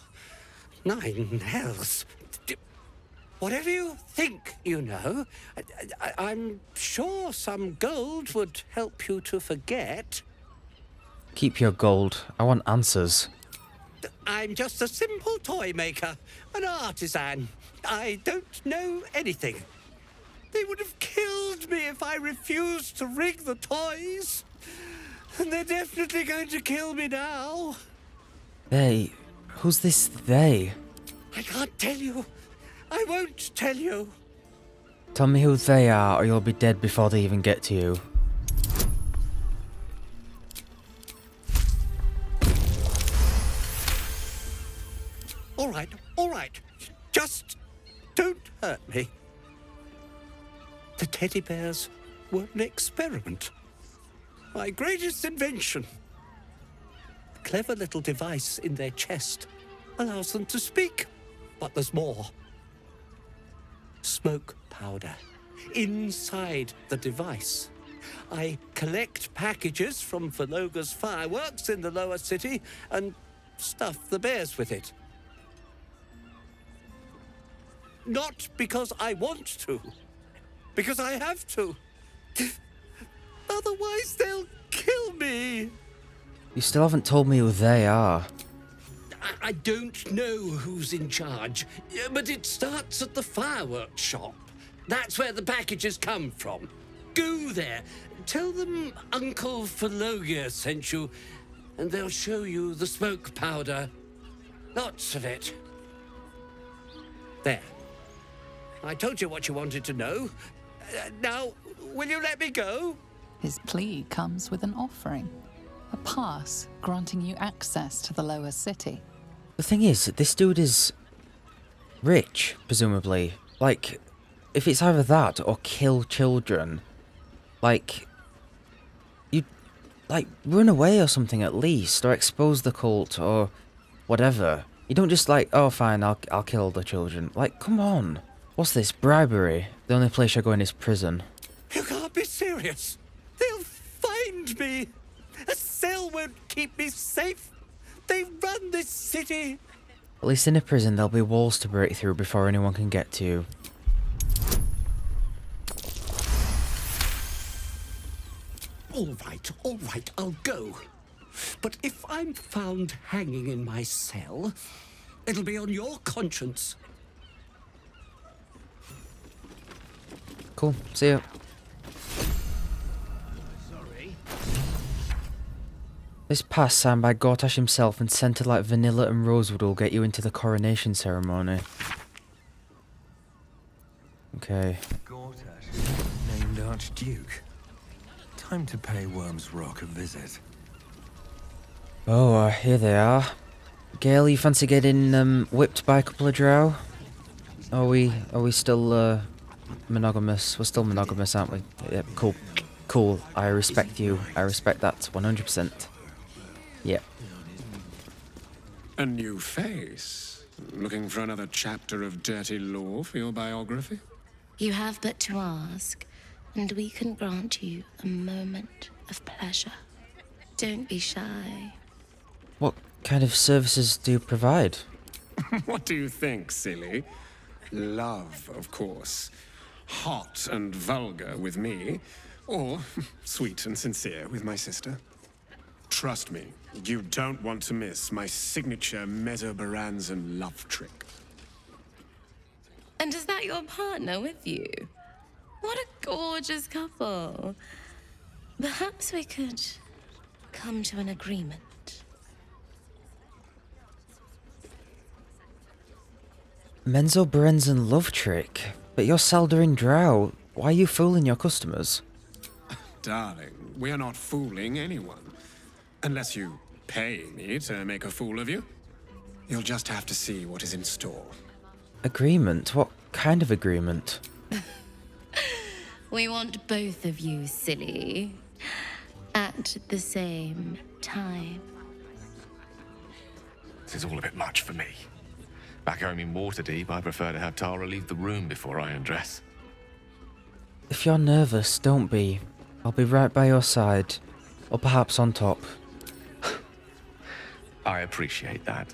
9 hells? Whatever you think you know, I'm sure some gold would help you to forget. Keep your gold. I want answers. I'm just a simple toy maker, an artisan. I don't know anything. They would have killed me if I refused to rig the toys. And they're definitely going to kill me now. They? Who's this they? I can't tell you. I won't tell you. Tell me who they are or you'll be dead before they even get to you. All right. Just don't hurt me. The teddy bears were an experiment. My greatest invention. A clever little device in their chest allows them to speak. But there's more. Smoke powder inside the device. I collect packages from Valoga's fireworks in the lower city and stuff the bears with it. Not because I want to, because I have to. Otherwise they'll kill me. You still haven't told me who they are. I don't know who's in charge, but it starts at the fireworks shop. That's where the packages come from. Go there, tell them Uncle Valoga sent you, and they'll show you the smoke powder. Lots of it. There. I told you what you wanted to know. Now, will you let me go? His plea comes with an offering. A pass granting you access to the lower city. The thing is, this dude is rich, presumably. Like, if it's either that or kill children, like, you'd, like, run away or something at least, or expose the cult, or whatever. You don't just like, oh fine, I'll kill the children. Like, come on. What's this, bribery? The only place you're going is prison. You can't be serious. They'll find me. A cell won't keep me safe. They run this city. At least in a prison there'll be walls to break through before anyone can get to you. All right, I'll go. But if I'm found hanging in my cell, it'll be on your conscience. Cool, see ya. This pass signed by Gortash himself and scented like vanilla and rosewood will get you into the coronation ceremony. Okay. Gortash, named Archduke. Time to pay Worm's Rock a visit. Oh, here they are. Gale, you fancy getting whipped by a couple of drow? Are we still monogamous? We're still monogamous, aren't we? Yeah, cool. Cool. I respect you. I respect that 100%. Yeah. A new face? Looking for another chapter of dirty lore for your biography? You have but to ask, and we can grant you a moment of pleasure. Don't be shy. What kind of services do you provide? What do you think, silly? Love, of course. Hot and vulgar with me, or sweet and sincere with my sister. Trust me, you don't want to miss my signature Mesobaranzan love trick. And is that your partner with you? What a gorgeous couple. Perhaps we could come to an agreement. Mesobaranzan love trick? But you're Saldarin Drow. Why are you fooling your customers? Darling, we are not fooling anyone. Unless you pay me to make a fool of you. You'll just have to see what is in store. Agreement? What kind of agreement? We want both of you, silly. At the same time. This is all a bit much for me. Back home in Waterdeep, I prefer to have Tara leave the room before I undress. If you're nervous, don't be. I'll be right by your side. Or perhaps on top. I appreciate that.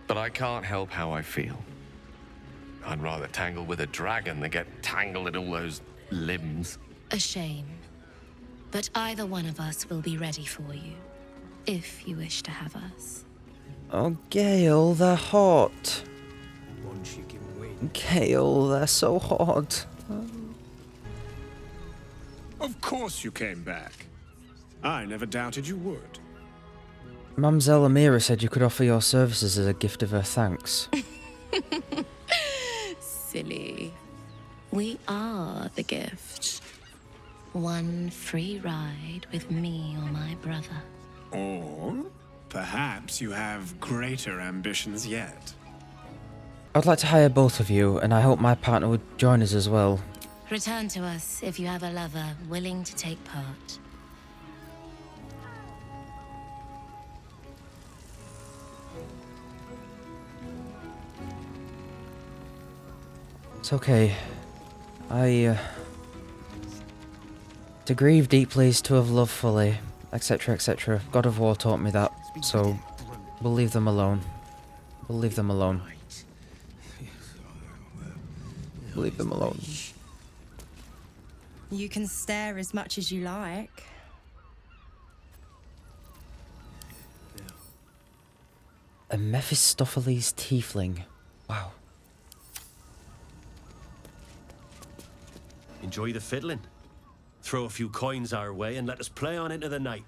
But I can't help how I feel. I'd rather tangle with a dragon than get tangled in all those limbs. A shame. But either one of us will be ready for you, if you wish to have us. Oh, Gale, they're hot. Gale, they're so hot. Of course you came back. I never doubted you would. Mamselle Amira said you could offer your services as a gift of her thanks. Silly. We are the gift. One free ride with me or my brother. Or perhaps you have greater ambitions yet. I'd like to hire both of you, and I hope my partner would join us as well. Return to us if you have a lover willing to take part. It's okay. To grieve deeply is to have loved fully, etc., etc. God of War taught me that, so we'll leave them alone. We'll leave them alone. We'll leave them alone. You can stare as much as you like. A Mephistopheles tiefling. Wow. Enjoy the fiddling. Throw a few coins our way and let us play on into the night.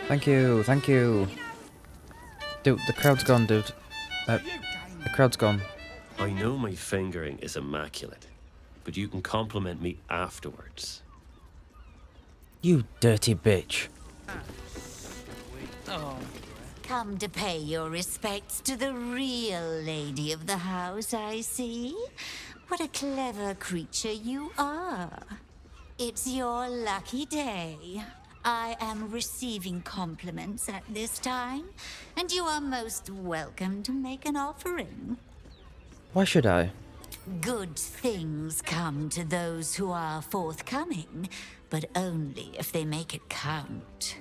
Thank you, thank you. Dude, the crowd's gone, dude. The crowd's gone. I know my fingering is immaculate, but you can compliment me afterwards. You dirty bitch. Come to pay your respects to the real lady of the house, I see. What a clever creature you are. It's your lucky day. I am receiving compliments at this time, and you are most welcome to make an offering. Why should I? Good things come to those who are forthcoming, but only if they make it count.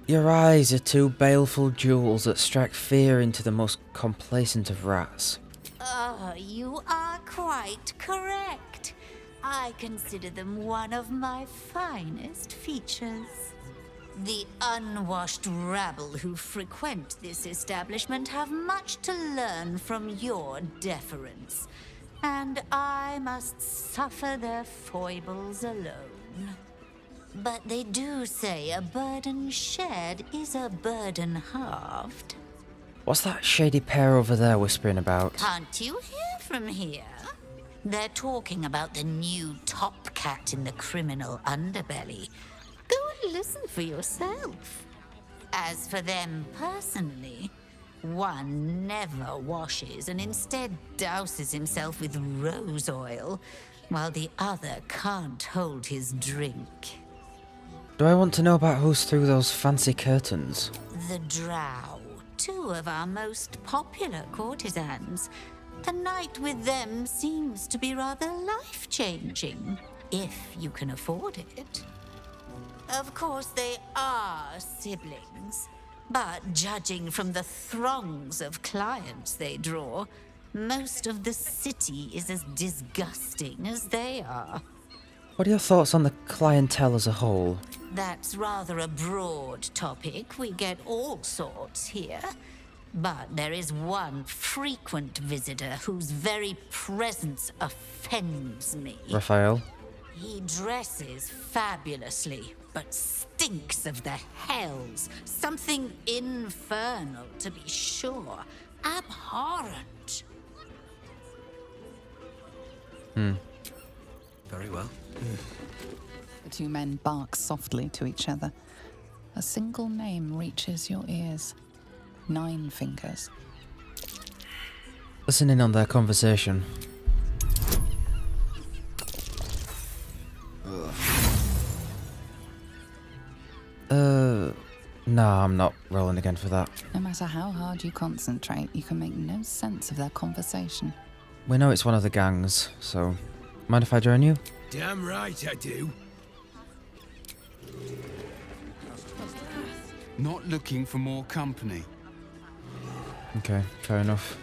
Your eyes are two baleful jewels that strike fear into the most complacent of rats. You are quite correct. I consider them one of my finest features. The unwashed rabble who frequent this establishment have much to learn from your deference, and I must suffer their foibles alone. But they do say a burden shared is a burden halved. What's that shady pair over there whispering about? Can't you hear from here? They're talking about the new top cat in the criminal underbelly. Go and listen for yourself. As for them personally, one never washes and instead douses himself with rose oil, while the other can't hold his drink. Do I want to know about who's through those fancy curtains? The Drow, two of our most popular courtesans. A night with them seems to be rather life-changing, if you can afford it. Of course, they are siblings, but judging from the throngs of clients they draw, most of the city is as disgusting as they are. What are your thoughts on the clientele as a whole? That's rather a broad topic. We get all sorts here. But there is one frequent visitor whose very presence offends me. Raphael? He dresses fabulously, but stinks of the hells. Something infernal, to be sure. Abhorrent. Very well. The two men bark softly to each other. A single name reaches your ears. 9 fingers. Listen in on their conversation. Nah, I'm not rolling again for that. No matter how hard you concentrate, you can make no sense of their conversation. We know it's one of the gangs, so mind if I join you? Damn right I do. Not looking for more company. Okay, fair enough.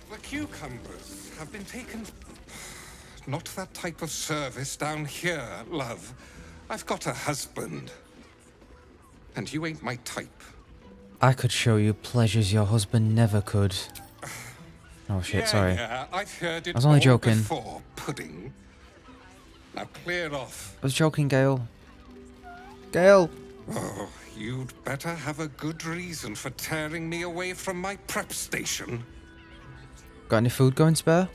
The cucumbers have been taken. Not that type of service down here, love. I've got a husband. And you ain't my type. I could show you pleasures your husband never could. Oh shit, sorry. Yeah, I've heard it I was only all joking. before, pudding. Now clear off. I was joking, Gale. Gale! Oh, you'd better have a good reason for tearing me away from my prep station. Got any food going spare?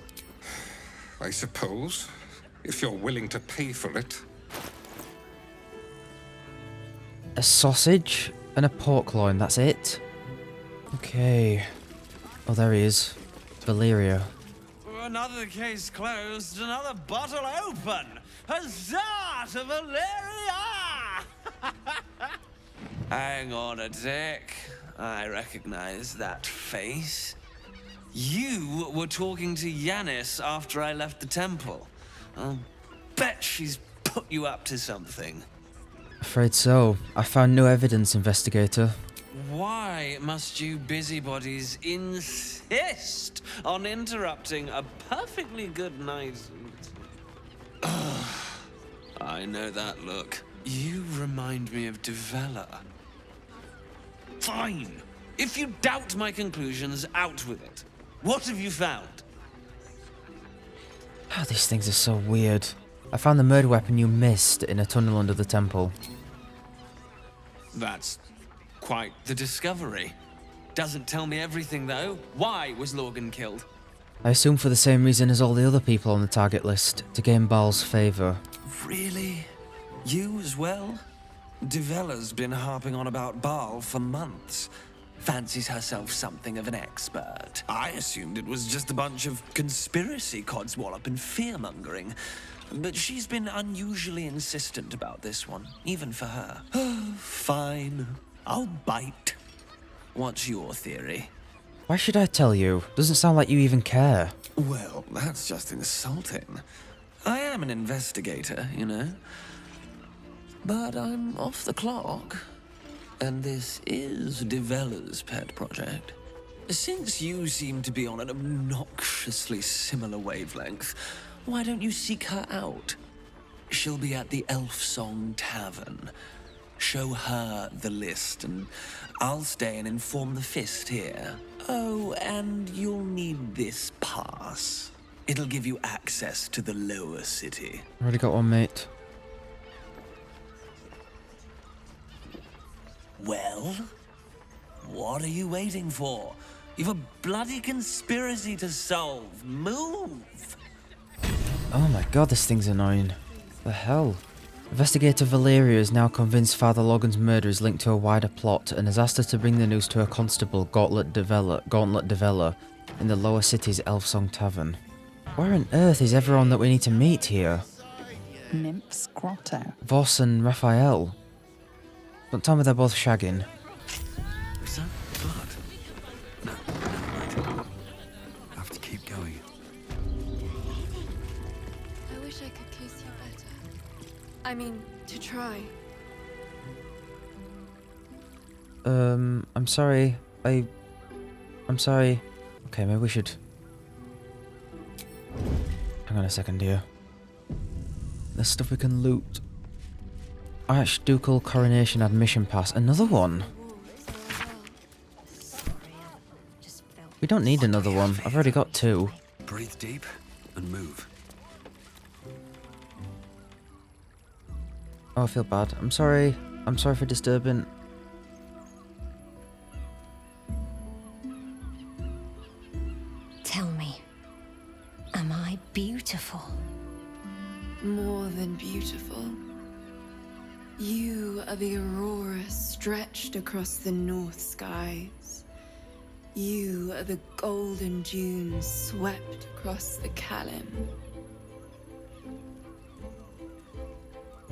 I suppose, if you're willing to pay for it. A sausage and a pork loin, that's it? Okay. Oh, there he is. Valeria. Another case closed, another bottle open. Huzzah to Valeria! Hang on a tick. I recognize that face. You were talking to Yanis after I left the temple. I'll bet she's put you up to something. Afraid so. I found no evidence, investigator. Why must you busybodies insist on interrupting a perfectly good night? I know that look. You remind me of Devella. Fine. If you doubt my conclusions, out with it. What have you found? Oh, these things are so weird. I found the murder weapon you missed in a tunnel under the temple. That's quite the discovery. Doesn't tell me everything, though. Why was Lorgan killed? I assume for the same reason as all the other people on the target list, to gain Bhaal's favour. Really? You as well? Devella's been harping on about Bhaal for months. Fancies herself something of an expert. I assumed it was just a bunch of conspiracy codswallop and fear-mongering. But she's been unusually insistent about this one, even for her. Fine. I'll bite. What's your theory? Why should I tell you? Doesn't sound like you even care. Well, that's just insulting. I am an investigator, you know. But I'm off the clock. And this is Devella's pet project. Since you seem to be on an obnoxiously similar wavelength, why don't you seek her out? She'll be at the Elf-sworn tavern. Show her the list, and I'll stay and inform the Fist here. Oh, and you'll need this pass. It'll give you access to the lower city. Already got one, mate. Well, what are you waiting for? You've a bloody conspiracy to solve. Move! Oh my god, this thing's annoying. The hell? Investigator Valeria is now convinced Father Logan's murder is linked to a wider plot and has asked her to bring the news to her constable, Gauntlet Devella, in the lower city's Elf-sworn tavern. Where on earth is everyone that we need to meet here? Nymph's grotto. Voss and Raphael. Don't tell me they're both shagging. Is that blood? No, right. I have to keep going. I wish I could kiss you better. I mean, to try. I'm sorry. I'm sorry. Okay, maybe we should... Hang on a second here. There's stuff we can loot. Archducal Coronation Admission Pass. Another one? We don't need another one. I've already got 2. Breathe deep and move. Oh, I feel bad. I'm sorry. I'm sorry for disturbing. Tell me, am I beautiful? More than beautiful. You are the aurora stretched across the north skies. You are the golden dunes swept across the Kalim.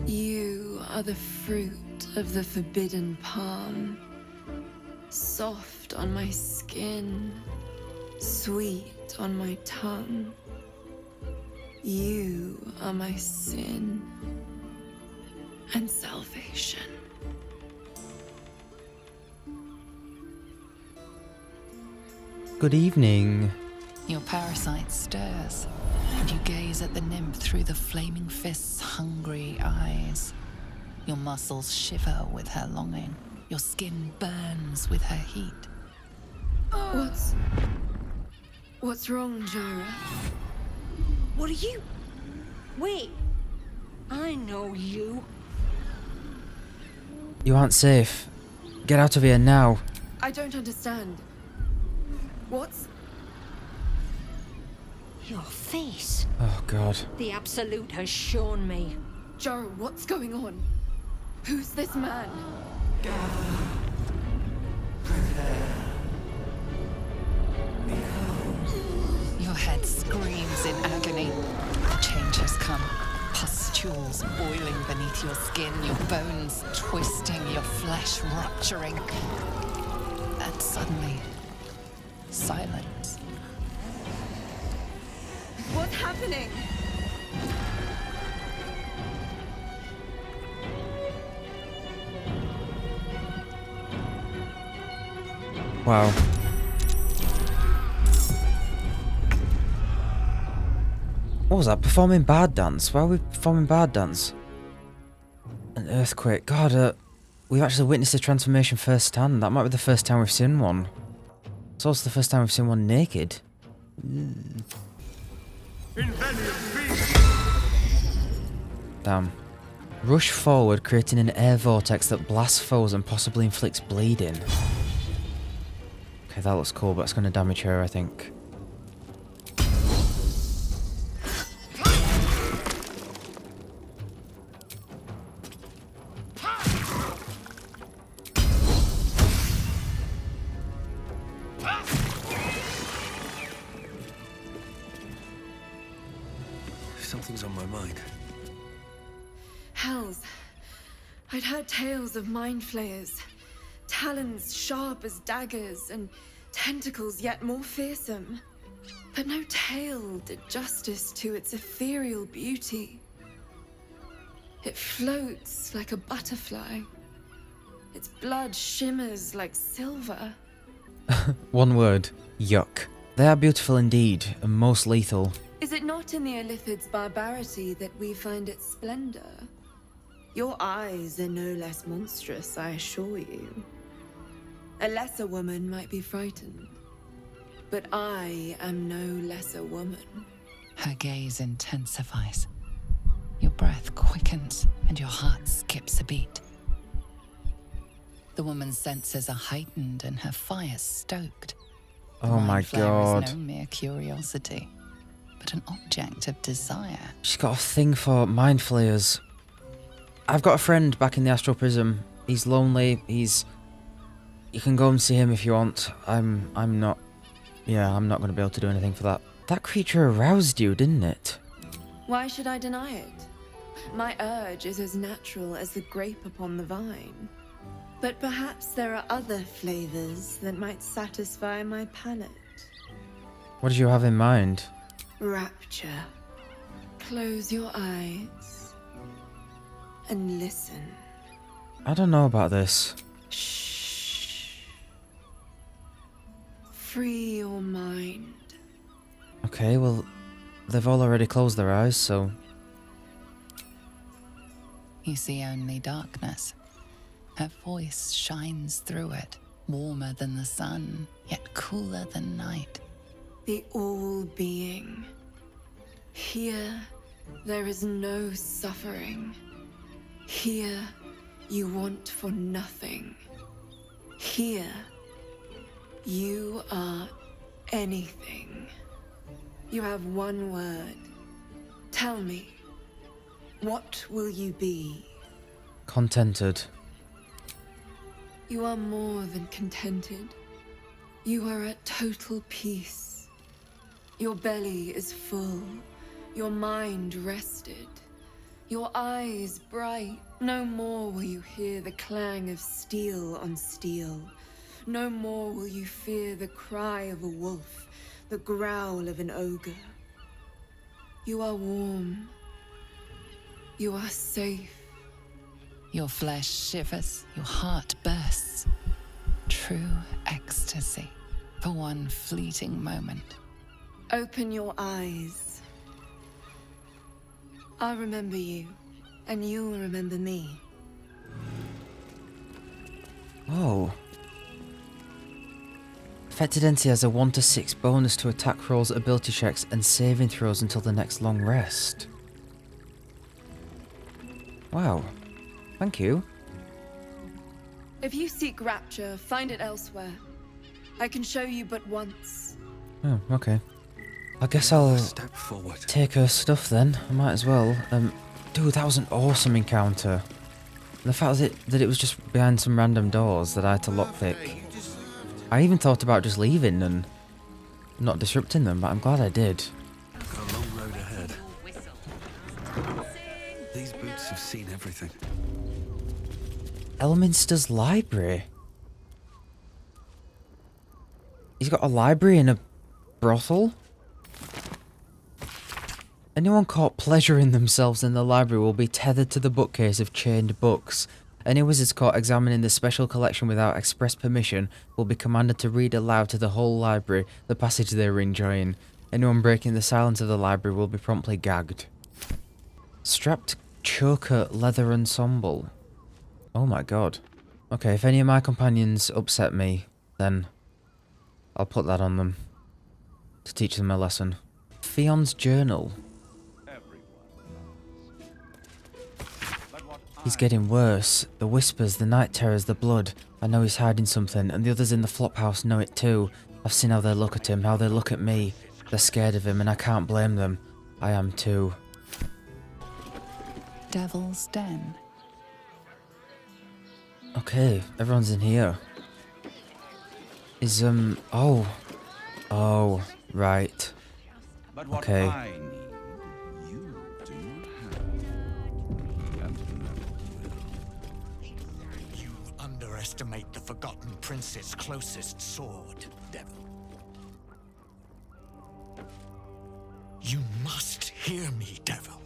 You are the fruit of the forbidden palm, soft on my skin, sweet on my tongue. You are my sin and salvation. Good evening. Your parasite stirs, and you gaze at the nymph through the flaming fist's hungry eyes. Your muscles shiver with her longing. Your skin burns with her heat. What's wrong, Jara? What are you? Wait. I know you. You aren't safe. Get out of here now. I don't understand. What's... Your face. Oh, God. The Absolute has shown me. Jara, what's going on? Who's this man? Your head screams in agony. Change has come. Pustules boiling beneath your skin, your bones twisting, your flesh rupturing. And suddenly, silence. What's happening? Wow. What was that? Performing bard dance? Why are we performing bard dance? An earthquake. God, we've actually witnessed a transformation firsthand. That might be the first time we've seen one. It's also the first time we've seen one naked. Damn. Rush forward, creating an air vortex that blasts foes and possibly inflicts bleeding. Okay, that looks cool, but it's going to damage her, I think. Something's on my mind. Hells. I'd heard tales of mind flayers. Talons sharp as daggers and tentacles yet more fearsome. But no tale did justice to its ethereal beauty. It floats like a butterfly. Its blood shimmers like silver. One word. Yuck. They are beautiful indeed, and most lethal. Is it not in the Illithid's barbarity that we find its splendor? Your eyes are no less monstrous, I assure you. A lesser woman might be frightened, but I am no lesser woman. Her gaze intensifies. Your breath quickens and your heart skips a beat. The woman's senses are heightened and her fire stoked. Oh my God. Is no mere curiosity, but an object of desire. She's got a thing for mind flayers. I've got a friend back in the Astral Prism. He's lonely. You can go and see him if you want. I'm not going to be able to do anything for that. That creature aroused you, didn't it? Why should I deny it? My urge is as natural as the grape upon the vine. But perhaps there are other flavors that might satisfy my palate. What did you have in mind? Rapture. Close your eyes and listen. I don't know about this. Free your mind. Okay, well, they've all already closed their eyes, so... You see only darkness. Her voice shines through it, warmer than the sun, yet cooler than night. The all-being. Here, there is no suffering. Here, you want for nothing. Here, you are anything. You have one word. Tell me, what will you be? Contented. You are more than contented. You are at total peace. Your belly is full. Your mind rested. Your eyes bright. No more will you hear the clang of steel on steel. No more will you fear the cry of a wolf, the growl of an ogre. You are warm. You are safe. Your flesh shivers, your heart bursts. True ecstasy for one fleeting moment. Open your eyes. I'll remember you, and you'll remember me. Oh. Affected entity has a 1 to 6 bonus to attack rolls, ability checks, and saving throws until the next long rest. Wow. Thank you. If you seek rapture, find it elsewhere. I can show you but once. Oh, okay. I guess I'll step forward. Take her stuff then. I might as well. Dude, that was an awesome encounter. And the fact that it was just behind some random doors that I had to lockpick. I even thought about just leaving and not disrupting them, but I'm glad I did. Got a long road ahead. These boots have seen everything. Elminster's library. He's got a library and a brothel? Anyone caught pleasuring themselves in the library will be tethered to the bookcase of chained books. Any wizards caught examining the special collection without express permission will be commanded to read aloud to the whole library the passage they were enjoying. Anyone breaking the silence of the library will be promptly gagged. Strapped choker leather ensemble. Oh my god. Okay, if any of my companions upset me, then I'll put that on them to teach them a lesson. Fion's journal. He's getting worse. The whispers, the night terrors, the blood. I know he's hiding something, and the others in the flophouse know it too. I've seen how they look at him, how they look at me. They're scared of him, and I can't blame them. I am too. Devil's Den. Okay, everyone's in here. Is, oh. Oh, right. Okay. Underestimate the Forgotten Prince's closest sword, devil. You must hear me, devil.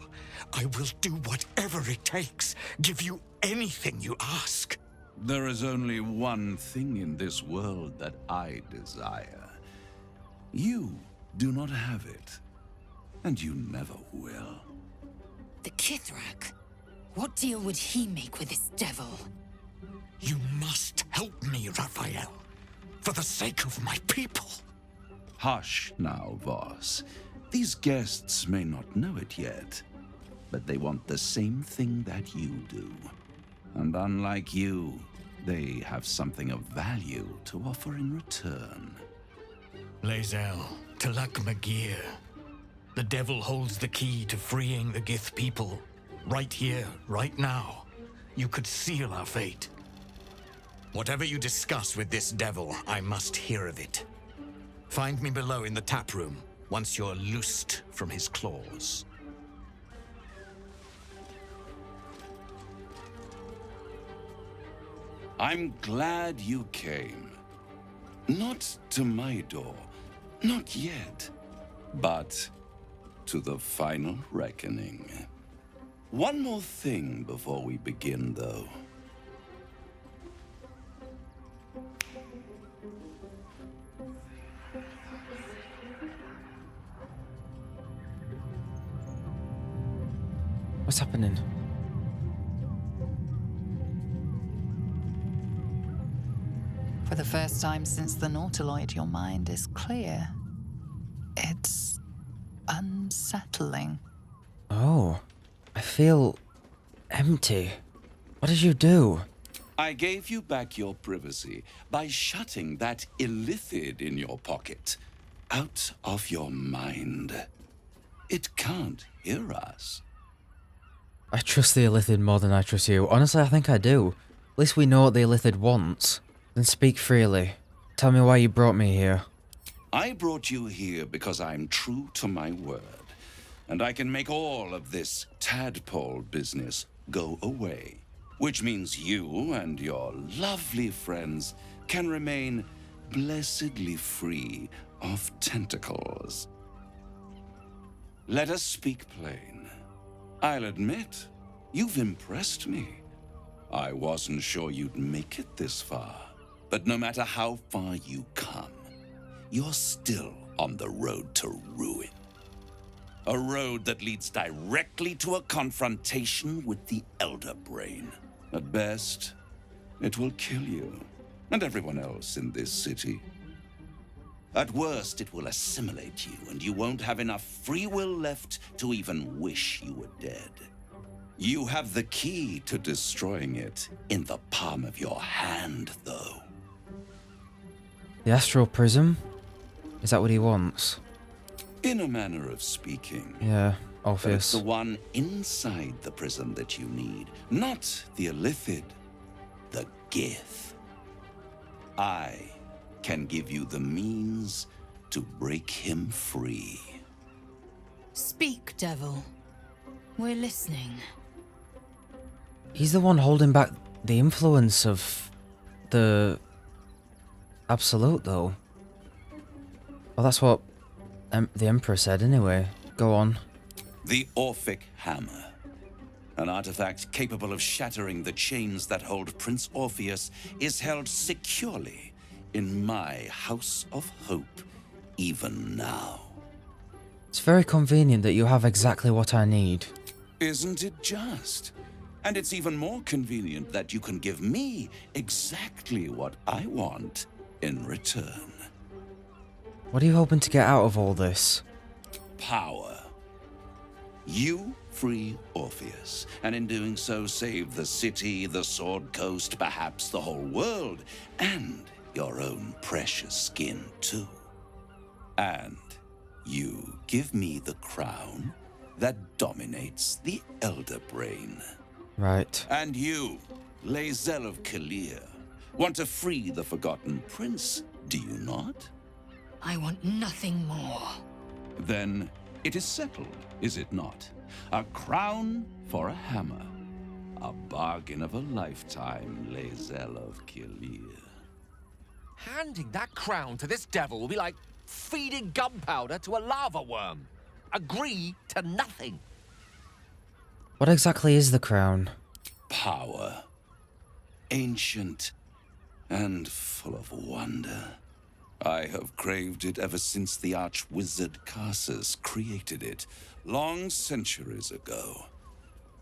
I will do whatever it takes, give you anything you ask. There is only one thing in this world that I desire. You do not have it, and you never will. The Kithrak? What deal would he make with this devil? You must help me, Raphael, for the sake of my people. Hush now, Voss. These guests may not know it yet, but they want the same thing that you do. And unlike you, they have something of value to offer in return. Lae'zel, Talak Magir. The devil holds the key to freeing the Gith people. Right here, right now. You could seal our fate. Whatever you discuss with this devil, I must hear of it. Find me below in the tap room, once you're loosed from his claws. I'm glad you came. Not to my door, not yet, but to the final reckoning. One more thing before we begin, though. What's happening? For the first time since the Nautiloid, your mind is clear. It's unsettling. Oh, I feel empty. What did you do? I gave you back your privacy by shutting that illithid in your pocket out of your mind. It can't hear us. I trust the Illithid more than I trust you. Honestly, I think I do. At least we know what the Illithid wants. Then speak freely. Tell me why you brought me here. I brought you here because I'm true to my word. And I can make all of this tadpole business go away. Which means you and your lovely friends can remain blessedly free of tentacles. Let us speak plain. I'll admit, you've impressed me. I wasn't sure you'd make it this far, but no matter how far you come, you're still on the road to ruin. A road that leads directly to a confrontation with the Elder Brain. At best, it will kill you and everyone else in this city. At worst, it will assimilate you, and you won't have enough free will left to even wish you were dead. You have the key to destroying it in the palm of your hand, though. The Astral Prism? Is that what he wants? In a manner of speaking. Yeah, But obvious. it's the one inside the prism that you need, not the Illithid, the Gith. I can give you the means to break him free. Speak, devil. We're listening. He's the one holding back the influence of the Absolute, though. Well, that's what the Emperor said anyway. Go on. The Orphic Hammer. An artifact capable of shattering the chains that hold Prince Orpheus is held securely in my House of Hope, even now. It's very convenient that you have exactly what I need. Isn't it just? And it's even more convenient that you can give me exactly what I want in return. What are you hoping to get out of all this? Power. You free Orpheus, and in doing so save the city, the Sword Coast, perhaps the whole world, and your own precious skin too. And you give me the crown that dominates the Elder Brain. Right. And you, Lae'zel of Kalir, want to free the Forgotten Prince, do you not? I want nothing more. Then it is settled, is it not? A crown for a hammer. A bargain of a lifetime, Lae'zel of Kalir. Handing that crown to this devil will be like feeding gunpowder to a lava worm. Agree to nothing. What exactly is the crown? Power. Ancient and full of wonder. I have craved it ever since the arch-wizard Karsus created it, long centuries ago,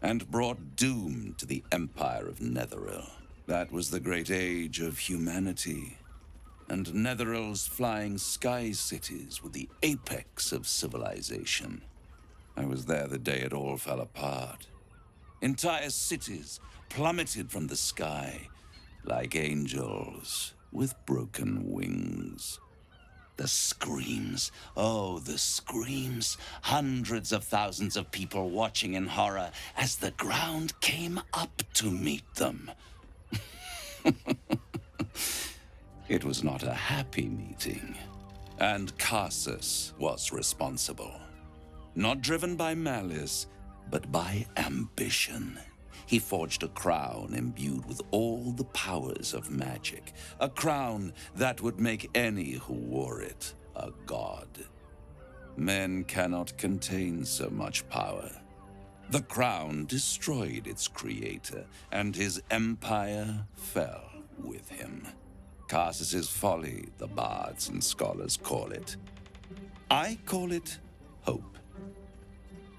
and brought doom to the Empire of Netheril. That was the great age of humanity, and Netheril's flying sky cities were the apex of civilization. I was there the day it all fell apart. Entire cities plummeted from the sky like angels with broken wings. The screams, oh, the screams. Hundreds of thousands of people watching in horror as the ground came up to meet them. It was not a happy meeting, and Karsus was responsible. Not driven by malice, but by ambition. He forged a crown imbued with all the powers of magic. A crown that would make any who wore it a god. Men cannot contain so much power. The crown destroyed its creator, and his empire fell with him. Karsus's folly, the bards and scholars call it. I call it hope.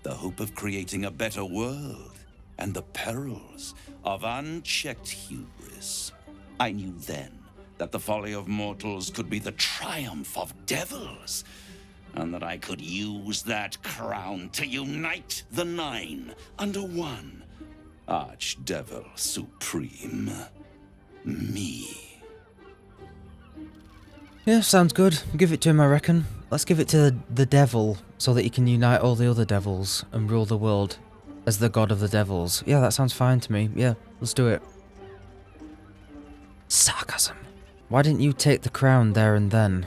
The hope of creating a better world, and the perils of unchecked hubris. I knew then that the folly of mortals could be the triumph of devils, and that I could use that crown to unite the Nine under one Archdevil Supreme. Me. Yeah, sounds good. Give it to him, I reckon. Let's give it to the devil so that he can unite all the other devils and rule the world as the god of the devils. Yeah, that sounds fine to me. Yeah, let's do it. Sarcasm. Why didn't you take the crown there and then?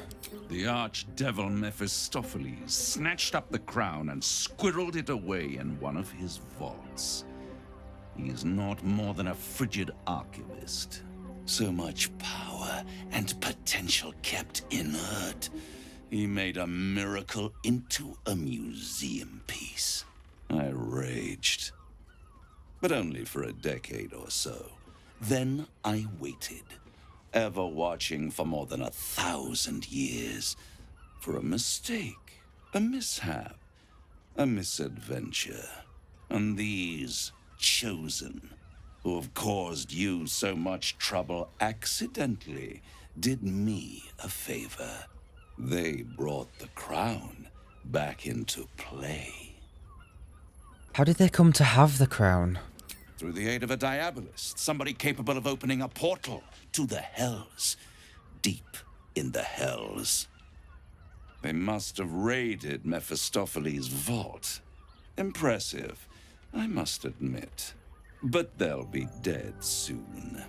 The archdevil Mephistopheles snatched up the crown and squirreled it away in one of his vaults. He is not more than a frigid archivist. So much power and potential kept inert. He made a miracle into a museum piece. I raged. But only for a decade or so. Then I waited, ever watching for more than 1,000 years, for a mistake, a mishap, a misadventure. And these chosen, who have caused you so much trouble accidentally, did me a favor. They brought the crown back into play. How did they come to have the crown? Through the aid of a diabolist, somebody capable of opening a portal to the hells, deep in the hells. They must have raided Mephistopheles' vault. Impressive, I must admit. But they'll be dead soon.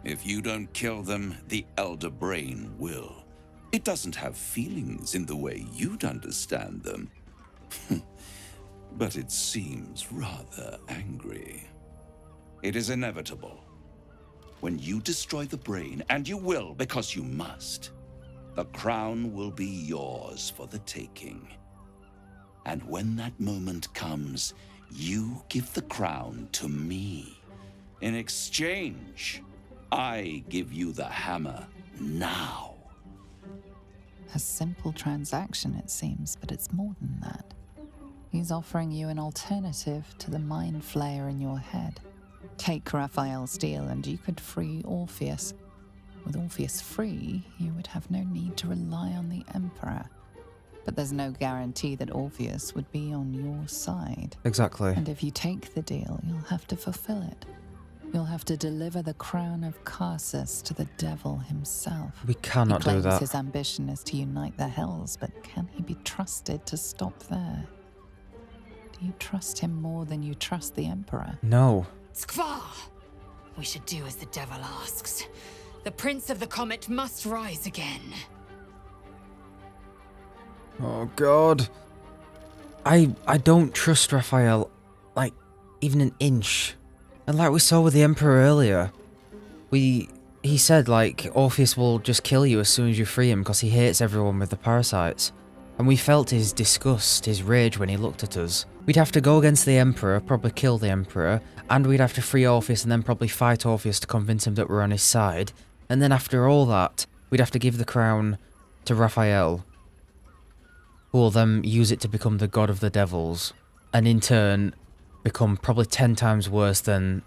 If you don't kill them, the Elder Brain will. It doesn't have feelings in the way you'd understand them. But it seems rather angry. It is inevitable. When you destroy the brain, and you will because you must, the crown will be yours for the taking. And when that moment comes, you give the crown to me. In exchange, I give you the hammer now. A simple transaction, it seems, but it's more than that. He's offering you an alternative to the mind flayer in your head. Take Raphael's deal and you could free Orpheus. With Orpheus free, you would have no need to rely on the Emperor. But there's no guarantee that Orpheus would be on your side. Exactly. And if you take the deal, you'll have to fulfill it. You'll have to deliver the crown of Karsus to the devil himself. We cannot do He that. claims his ambition is to unite the hells, but can he be trusted to stop there? Do you trust him more than you trust the Emperor? No. Skvar! We should do as the devil asks. The Prince of the Comet must rise again. Oh god. I don't trust Raphael, like, even an inch. And like we saw with the Emperor earlier, he said, like, Orpheus will just kill you as soon as you free him because he hates everyone with the parasites. And we felt his disgust, his rage when he looked at us. We'd have to go against the Emperor, probably kill the Emperor, and we'd have to free Orpheus and then probably fight Orpheus to convince him that we're on his side. And then after all that, we'd have to give the crown to Raphael, who will then use it to become the god of the devils, and in turn become probably 10 times worse than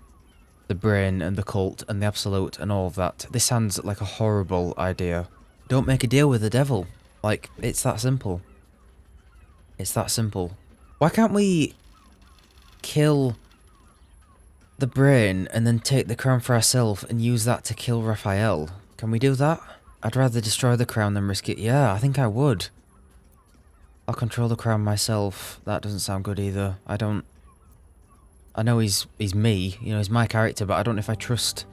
the brain and the cult and the absolute and all of that. This sounds like a horrible idea. Don't make a deal with the devil. Like, it's that simple. It's that simple. Why can't we kill the brain and then take the crown for ourselves and use that to kill Raphael? Can we do that? I'd rather destroy the crown than risk it. Yeah, I think I would. I'll control the crown myself. That doesn't sound good either. I know he's me, you know, he's my character, but I don't know if I trust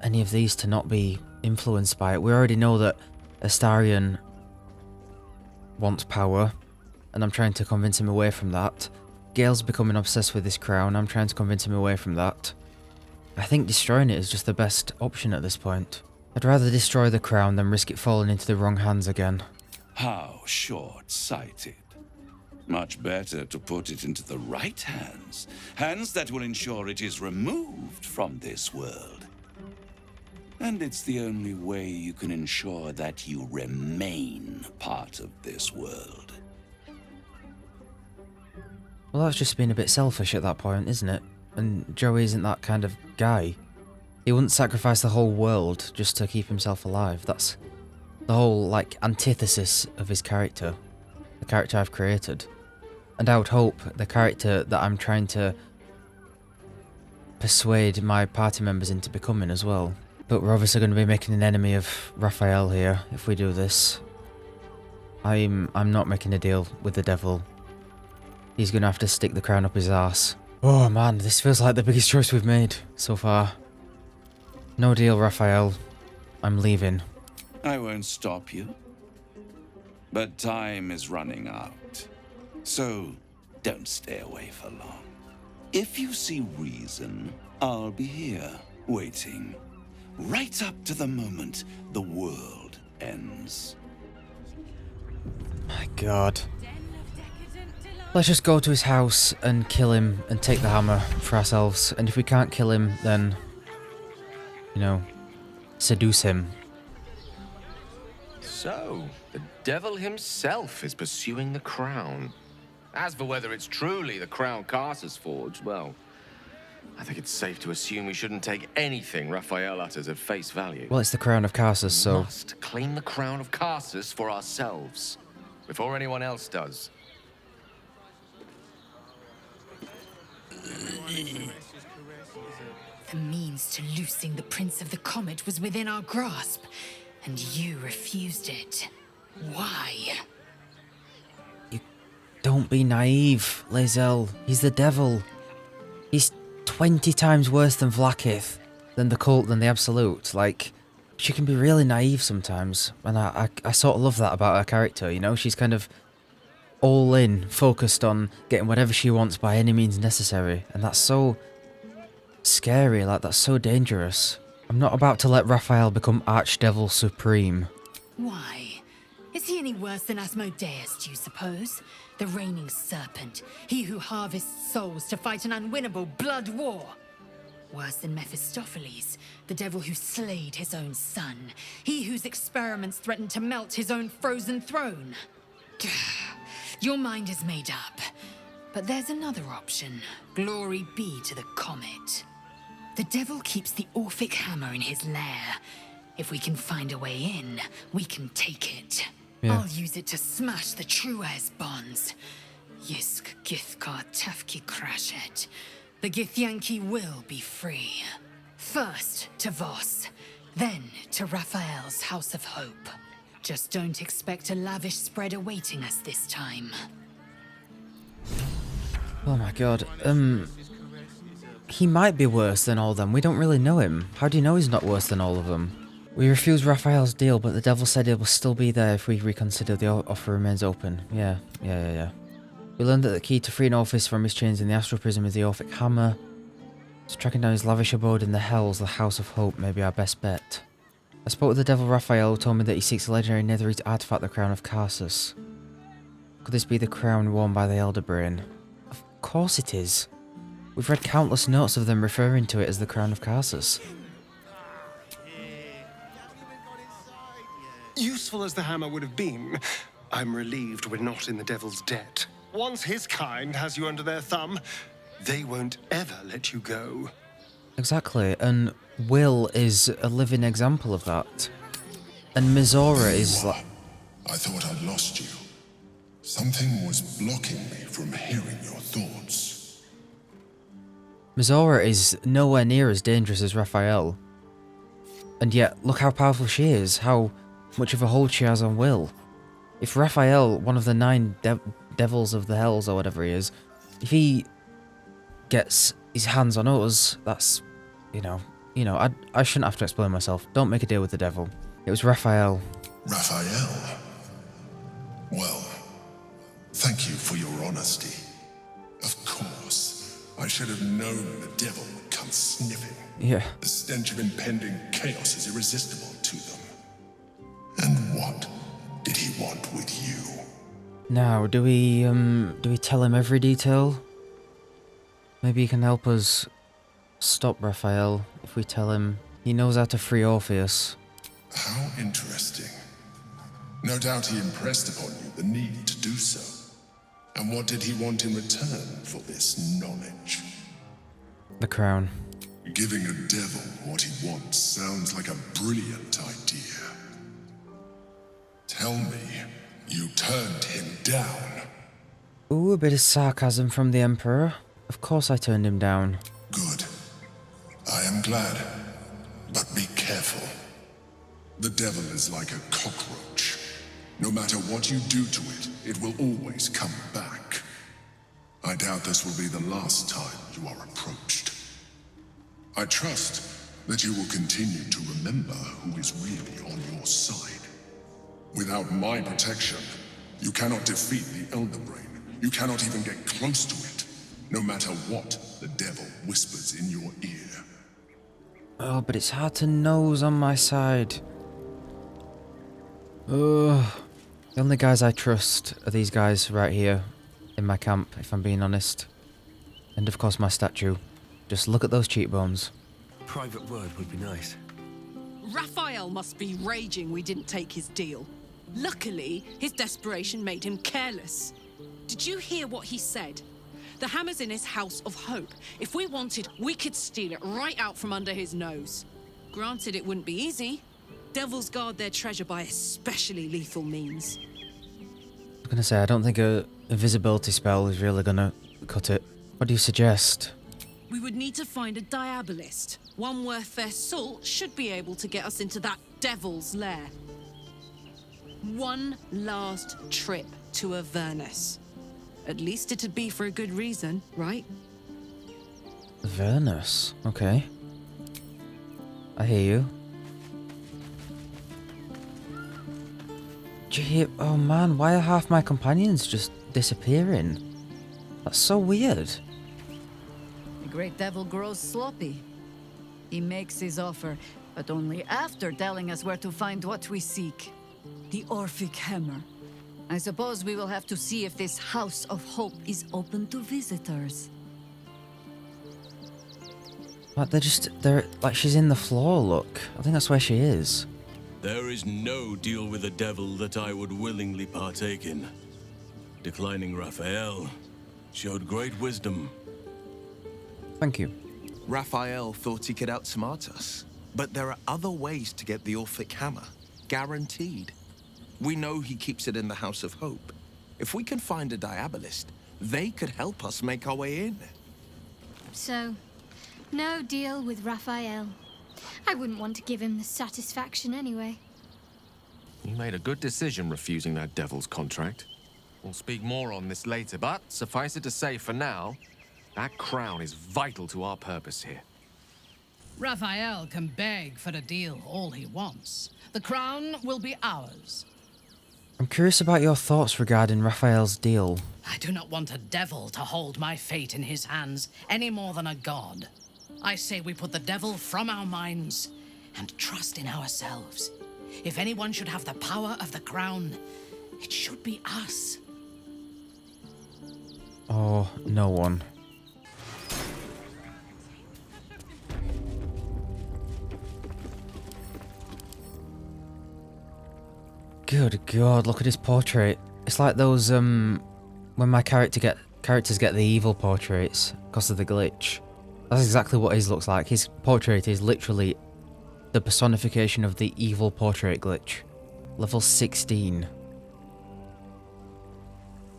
any of these to not be influenced by it. We already know that Astarion wants power, and I'm trying to convince him away from that. Gale's becoming obsessed with this crown. I'm trying to convince him away from that. I think destroying it is just the best option at this point. I'd rather destroy the crown than risk it falling into the wrong hands again. How short-sighted. Much better to put it into the right hands. Hands that will ensure it is removed from this world. And it's the only way you can ensure that you remain part of this world. Well, that's just being a bit selfish at that point, isn't it? And Joey isn't that kind of guy. He wouldn't sacrifice the whole world just to keep himself alive. That's the whole, like, antithesis of his character. The character I've created. And I would hope the character that I'm trying to persuade my party members into becoming as well. But we're obviously going to be making an enemy of Raphael here if we do this. I'm not making a deal with the devil. he's gonna have to stick the crown up his arse. Oh man, this feels like the biggest choice we've made so far. No deal, Raphael. I'm leaving. I won't stop you. But time is running out. So, don't stay away for long. If you see reason, I'll be here, waiting. Right up to the moment the world ends. My god. Let's just go to his house and kill him and take the hammer for ourselves. And if we can't kill him, then, you know, seduce him. So, the devil himself is pursuing the crown. As for whether it's truly the crown Carsus forged, well, I think it's safe to assume we shouldn't take anything Raphael utters at face value. Well, it's the crown of Carsus, so... We must claim the crown of Carsus for ourselves, before anyone else does. The means to loosing the Prince of the Comet was within our grasp, and you refused it. Why? Don't be naive, Lae'zel. He's the devil. He's 20 times worse than Vlaakith, than the cult, than the Absolute. Like, she can be really naive sometimes, and I sort of love that about her character, you know? She's kind of all in, focused on getting whatever she wants by any means necessary, and that's so scary, like, that's so dangerous. I'm not about to let Raphael become Archdevil Supreme. Why? Is he any worse than Asmodeus, do you suppose? The reigning serpent, he who harvests souls to fight an unwinnable blood war. Worse than Mephistopheles, the devil who slayed his own son, he whose experiments threatened to melt his own frozen throne. Your mind is made up, but there's another option. Glory be to the comet. The devil keeps the Orphic hammer in his lair. If we can find a way in, we can take it. Yeah. I'll use it to smash the Truez bonds. Yisk Githkar Tafki Crashet. The Githyanki will be free. First to Voss, then to Raphael's House of Hope. Just don't expect a lavish spread awaiting us this time. Oh my god, he might be worse than all of them. We don't really know him. How do you know he's not worse than all of them? We refused Raphael's deal, but the devil said he will still be there if we reconsider the offer remains open. Yeah. We learned that the key to freeing Orpheus from his chains in the astral prism is the Orphic hammer. So tracking down his lavish abode in the Hells, the House of Hope, may be our best bet. I spoke with the devil Raphael, who told me that he seeks a legendary netherite artifact, the crown of Carsus. Could this be the crown worn by the Elder Brain? Of course it is. We've read countless notes of them referring to it as the crown of Carsus. Useful as the hammer would have been, I'm relieved we're not in the devil's debt. Once his kind has you under their thumb, they won't ever let you go. Exactly, and Will is a living example of that. And Mizora is like... I thought I'd lost you. Something was blocking me from hearing your thoughts. Mizora is nowhere near as dangerous as Raphael. And yet, look how powerful she is, how much of a hold she has on Will. If Raphael, one of the 9 devils of the Hells or whatever he is, if he gets his hands on us, that's, you know, I shouldn't have to explain myself. Don't make a deal with the devil. It was Raphael. Raphael? Well, thank you for your honesty. Of course, I should have known the devil would come sniffing. Yeah. The stench of impending chaos is irresistible to them. And what did he want with you? Now, do we tell him every detail? Maybe he can help us stop Raphael if we tell him he knows how to free Orpheus. How interesting. No doubt he impressed upon you the need to do so. And what did he want in return for this knowledge? The crown. Giving a devil what he wants sounds like a brilliant idea. Tell me, you turned him down. Ooh, a bit of sarcasm from the Emperor. Of course I turned him down. Good. I am glad. But be careful. The devil is like a cockroach. No matter what you do to it, it will always come back. I doubt this will be the last time you are approached. I trust that you will continue to remember who is really on your side. Without my protection, you cannot defeat the Elder Brain. You cannot even get close to it, no matter what the devil whispers in your ear. Oh, but it's hard to know who's on my side. The only guys I trust are these guys right here in my camp, if I'm being honest. And of course my statue. Just look at those cheekbones. Private word would be nice. Raphael must be raging we didn't take his deal. Luckily, his desperation made him careless. Did you hear what he said? The hammer's in his house of hope. If we wanted, we could steal it right out from under his nose. Granted, it wouldn't be easy. Devils guard their treasure by especially lethal means. I was gonna say, I don't think a invisibility spell is really gonna cut it. What do you suggest? We would need to find a diabolist. One worth their salt should be able to get us into that devil's lair. One last trip to Avernus. At least it'd be for a good reason, right? Avernus? Okay. I hear you. Did you hear? Oh man, why are half my companions just disappearing? That's so weird. The great devil grows sloppy. He makes his offer, but only after telling us where to find what we seek. The Orphic Hammer. I suppose we will have to see if this House of Hope is open to visitors. Like they're like she's in the floor, look. I think that's where she is. There is no deal with the devil that I would willingly partake in. Declining Raphael showed great wisdom. Thank you. Raphael thought he could outsmart us, but there are other ways to get the Orphic Hammer. Guaranteed. We know he keeps it in the House of Hope. If we can find a diabolist, they could help us make our way in. So, no deal with Raphael. I wouldn't want to give him the satisfaction anyway. You made a good decision refusing that devil's contract. We'll speak more on this later, but suffice it to say for now, that crown is vital to our purpose here. Raphael can beg for a deal all he wants. The crown will be ours. I'm curious about your thoughts regarding Raphael's deal. I do not want a devil to hold my fate in his hands any more than a god. I say we put the devil from our minds and trust in ourselves. If anyone should have the power of the crown, it should be us. Oh, no one. Good God, look at his portrait. It's like those, when my characters get the evil portraits because of the glitch. That's exactly what his looks like. His portrait is literally the personification of the evil portrait glitch. Level 16.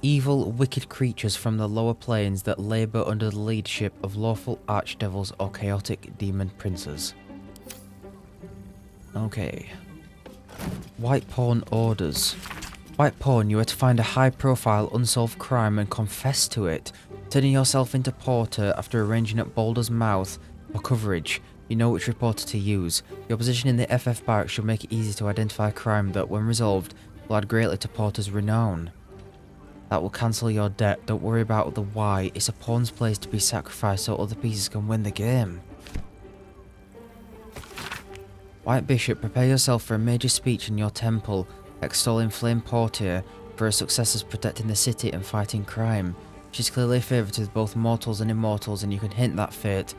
Evil, wicked creatures from the lower planes that labour under the leadership of lawful archdevils or chaotic demon princes. Okay. White Pawn orders. White Pawn, you are to find a high-profile unsolved crime and confess to it. Turning yourself into porter after arranging at Baldur's Mouth for coverage. You know which reporter to use. Your position in the FF barracks should make it easy to identify a crime that, when resolved, will add greatly to Porter's renown. That will cancel your debt. Don't worry about the why. It's a pawn's place to be sacrificed so other pieces can win the game. White Bishop, prepare yourself for a major speech in your temple, extolling Flame Portier for her successes protecting the city and fighting crime. She's clearly a favourite with both mortals and immortals, and you can hint that fate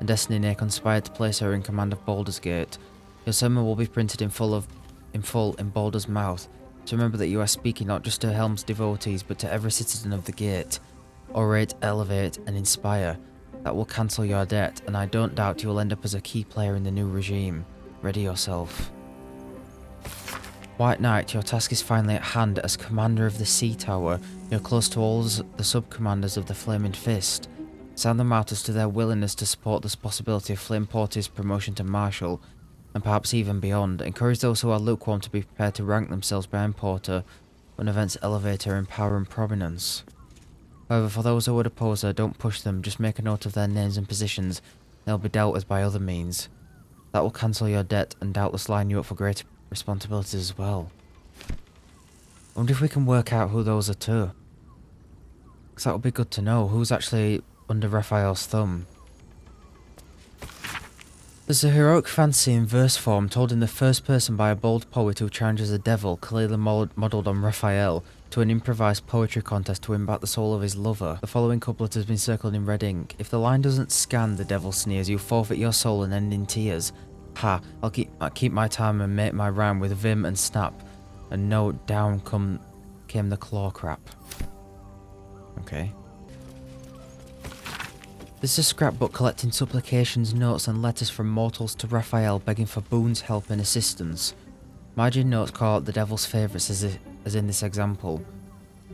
and destiny may conspire to place her in command of Baldur's Gate. Your sermon will be printed in full in Baldur's Mouth, so remember that you are speaking not just to Helm's devotees, but to every citizen of the Gate. Orate, elevate, and inspire. That will cancel your debt, and I don't doubt you will end up as a key player in the new regime. Ready yourself. White Knight, your task is finally at hand as commander of the Sea Tower. You're close to all the sub-commanders of the Flaming Fist. Sound them out as to their willingness to support this possibility of Flame Portier's promotion to Marshal, and perhaps even beyond. Encourage those who are lukewarm to be prepared to rank themselves behind Porter when events elevate her in power and prominence. However, for those who would oppose her, don't push them, just make a note of their names and positions. They'll be dealt with by other means. That will cancel your debt and doubtless line you up for greater responsibilities as well. I wonder if we can work out who those are too. Because that would be good to know, who's actually under Raphael's thumb. There's a heroic fantasy in verse form told in the first person by a bold poet who challenges a devil, clearly modelled on Raphael, to an improvised poetry contest to win back the soul of his lover. The following couplet has been circled in red ink. If the line doesn't scan, the devil sneers, you forfeit your soul and end in tears. Ha, I'll keep my time and make my rhyme with vim and snap. And no, down came the claw crap. Okay. This is a scrapbook collecting supplications, notes and letters from mortals to Raphael begging for boons, help and assistance. Margin notes call out the devil's favourites as in this example.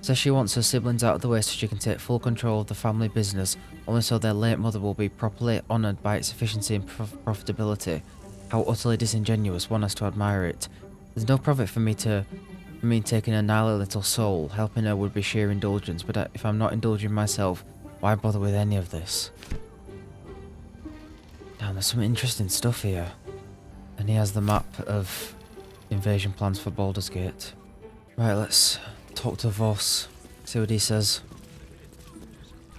Says she wants her siblings out of the way so she can take full control of the family business, only so their late mother will be properly honoured by its efficiency and profitability. How utterly disingenuous, one has to admire it. There's no profit for me taking a gnarly little soul. Helping her would be sheer indulgence, but if I'm not indulging myself, why bother with any of this? Damn, there's some interesting stuff here. And he has the map of invasion plans for Baldur's Gate. Right, let's talk to Voss, see what he says.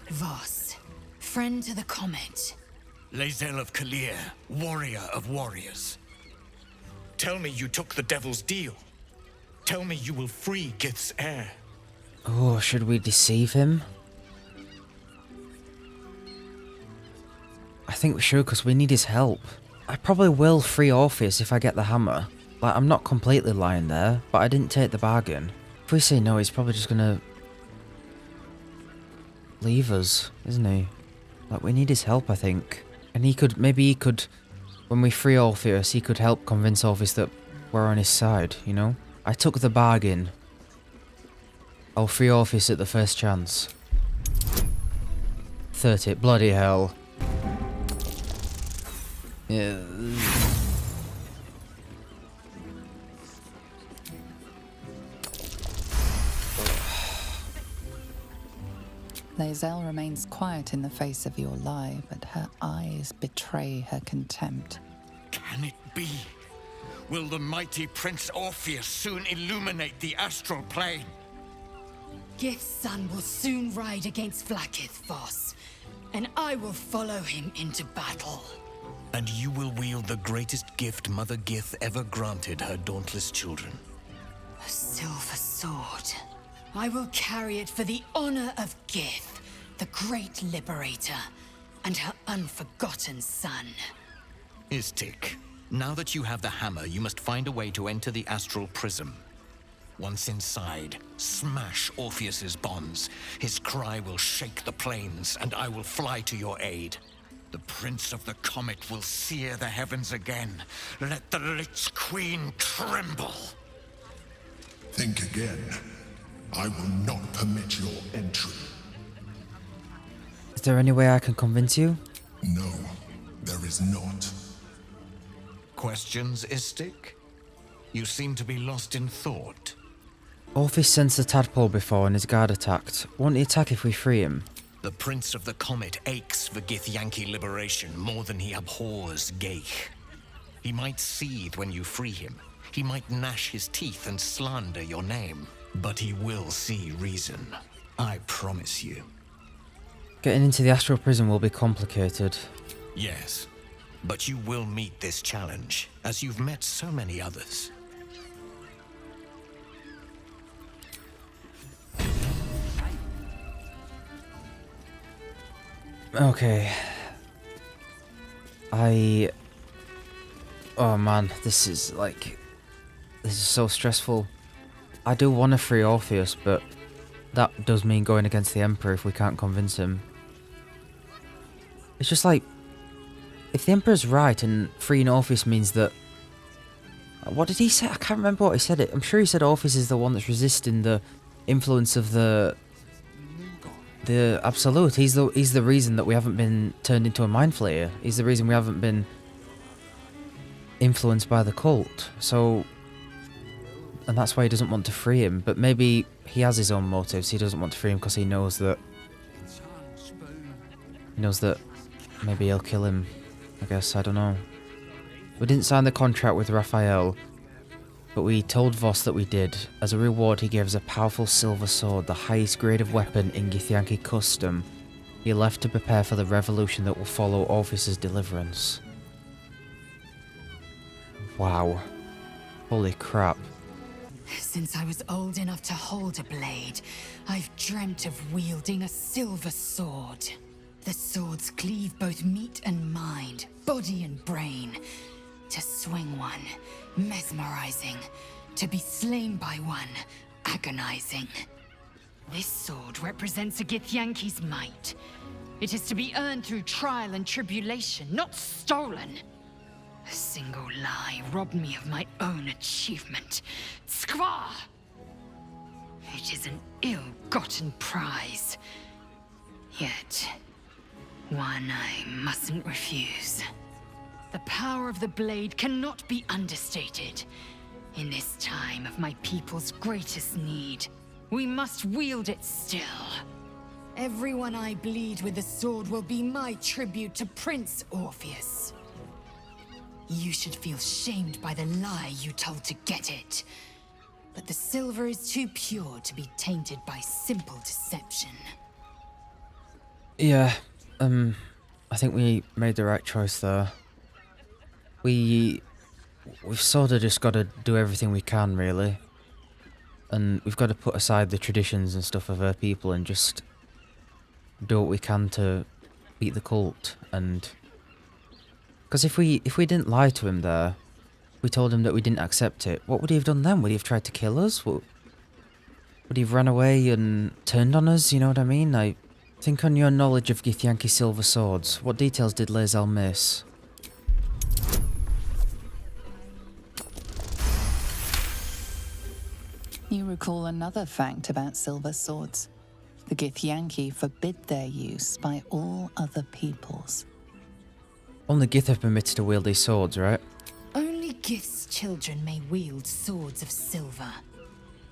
Voss, friend to the Comet. Lae'zel of Kalir, warrior of warriors. Tell me you took the devil's deal. Tell me you will free Gith's heir. Oh, should we deceive him? I think we should, because we need his help. I probably will free Orpheus if I get the hammer. Like, I'm not completely lying there, but I didn't take the bargain. If we say no, he's probably just gonna leave us, isn't he? Like, we need his help, I think. And maybe he could, when we free Orpheus, he could help convince Orpheus that we're on his side, you know? I took the bargain. I'll free Orpheus at the first chance. 30, bloody hell. Yeah. Lae'zel remains quiet in the face of your lie, but her eyes betray her contempt. Can it be? Will the mighty Prince Orpheus soon illuminate the astral plane? Gith's son will soon ride against Vlaakith, Voss, and I will follow him into battle. And you will wield the greatest gift Mother Gith ever granted her dauntless children. A silver sword. I will carry it for the honor of Gith, the great liberator, and her unforgotten son. Istik, now that you have the hammer, you must find a way to enter the astral prism. Once inside, smash Orpheus's bonds. His cry will shake the plains, and I will fly to your aid. The Prince of the Comet will sear the heavens again. Let the Lich Queen tremble. Think again. I will not permit your entry. Is there any way I can convince you? No, there is not. Questions, Istik? You seem to be lost in thought. Orpheus sensed the tadpole before and his guard attacked. Won't he attack if we free him? The Prince of the Comet aches for Githyanki liberation more than he abhors Geich. He might seethe when you free him. He might gnash his teeth and slander your name. But he will see reason. I promise you. Getting into the astral prison will be complicated. Yes, but you will meet this challenge, as you've met so many others. Okay. Oh man, this is so stressful. I do want to free Orpheus, but that does mean going against the Emperor if we can't convince him. It's just like, if the Emperor's right and freeing Orpheus means that... What did he say? I can't remember what he said. I'm sure he said Orpheus is the one that's resisting the influence of the Absolute. He's the reason that we haven't been turned into a mind flayer. He's the reason we haven't been influenced by the cult. So... And that's why he doesn't want to free him. But maybe he has his own motives. He doesn't want to free him because he knows that He knows that maybe he'll kill him. I guess, I don't know. We didn't sign the contract with Raphael, but we told Voss that we did. As a reward, he gave us a powerful silver sword, the highest grade of weapon in Githyanki custom. He left to prepare for the revolution that will follow Orpheus's deliverance. Wow. Holy crap. Since I was old enough to hold a blade, I've dreamt of wielding a silver sword. The swords cleave both meat and mind, body and brain. To swing one, mesmerizing. To be slain by one, agonizing. This sword represents a Githyanki's might. It is to be earned through trial and tribulation, not stolen. A single lie robbed me of my own achievement. Skwa! It is an ill-gotten prize. Yet, one I mustn't refuse. The power of the blade cannot be understated. In this time of my people's greatest need, we must wield it still. Everyone I bleed with the sword will be my tribute to Prince Orpheus. You should feel shamed by the lie you told to get it. But the silver is too pure to be tainted by simple deception. Yeah, I think we made the right choice there. We've sort of just got to do everything we can, really. And we've got to put aside the traditions and stuff of our people and just do what we can to beat the cult. And because if we didn't lie to him there, we told him that we didn't accept it, what would he have done then? Would he have tried to kill us? Would he have run away and turned on us? You know what I mean? I think on your knowledge of Githyanki silver swords, what details did Lae'zel miss? You recall another fact about silver swords. The Githyanki forbid their use by all other peoples. Only Gith are permitted to wield these swords, right? Only Gith's children may wield swords of silver.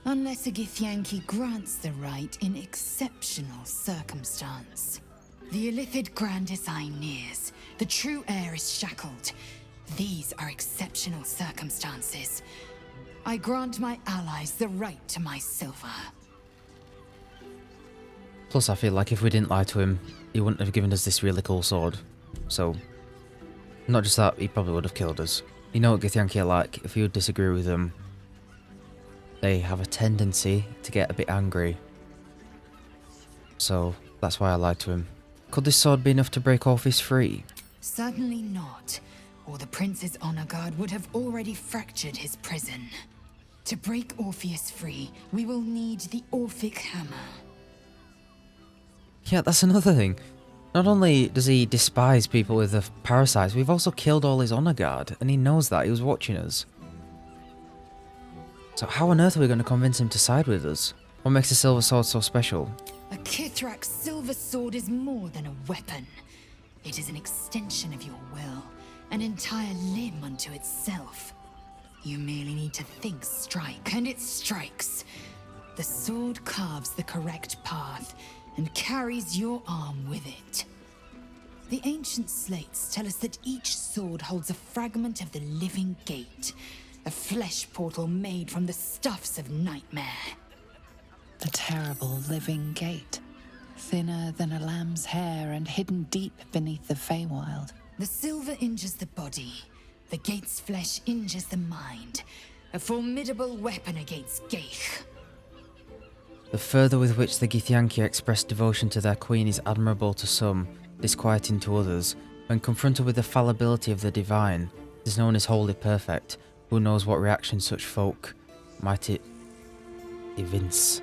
Unless a Githyanki grants the right in exceptional circumstance. The Illithid Grand Design nears. The true heir is shackled. These are exceptional circumstances. I grant my allies the right to my silver. Plus, I feel like if we didn't lie to him, he wouldn't have given us this really cool sword. So, not just that, he probably would have killed us. You know what Githyanki are like, if you would disagree with them, they have a tendency to get a bit angry. So, that's why I lied to him. Could this sword be enough to break Orpheus free? Certainly not, or the Prince's honor guard would have already fractured his prison. To break Orpheus free, we will need the Orphic Hammer. Yeah, that's another thing. Not only does he despise people with the parasites, we've also killed all his honor guard, and he knows that. He was watching us. So how on earth are we going to convince him to side with us? What makes the silver sword so special? A Kithrak's silver sword is more than a weapon. It is an extension of your will, an entire limb unto itself. You merely need to think strike, and it strikes. The sword carves the correct path, and carries your arm with it. The ancient slates tell us that each sword holds a fragment of the living gate, a flesh portal made from the stuffs of nightmare. The terrible living gate, thinner than a lamb's hair and hidden deep beneath the Feywild. The silver injures the body, the gate's flesh injures the mind, a formidable weapon against Geich. The fervour with which the Githyanki express devotion to their queen is admirable to some, disquieting to others. When confronted with the fallibility of the divine, it is known as wholly perfect. Who knows what reaction such folk might evince?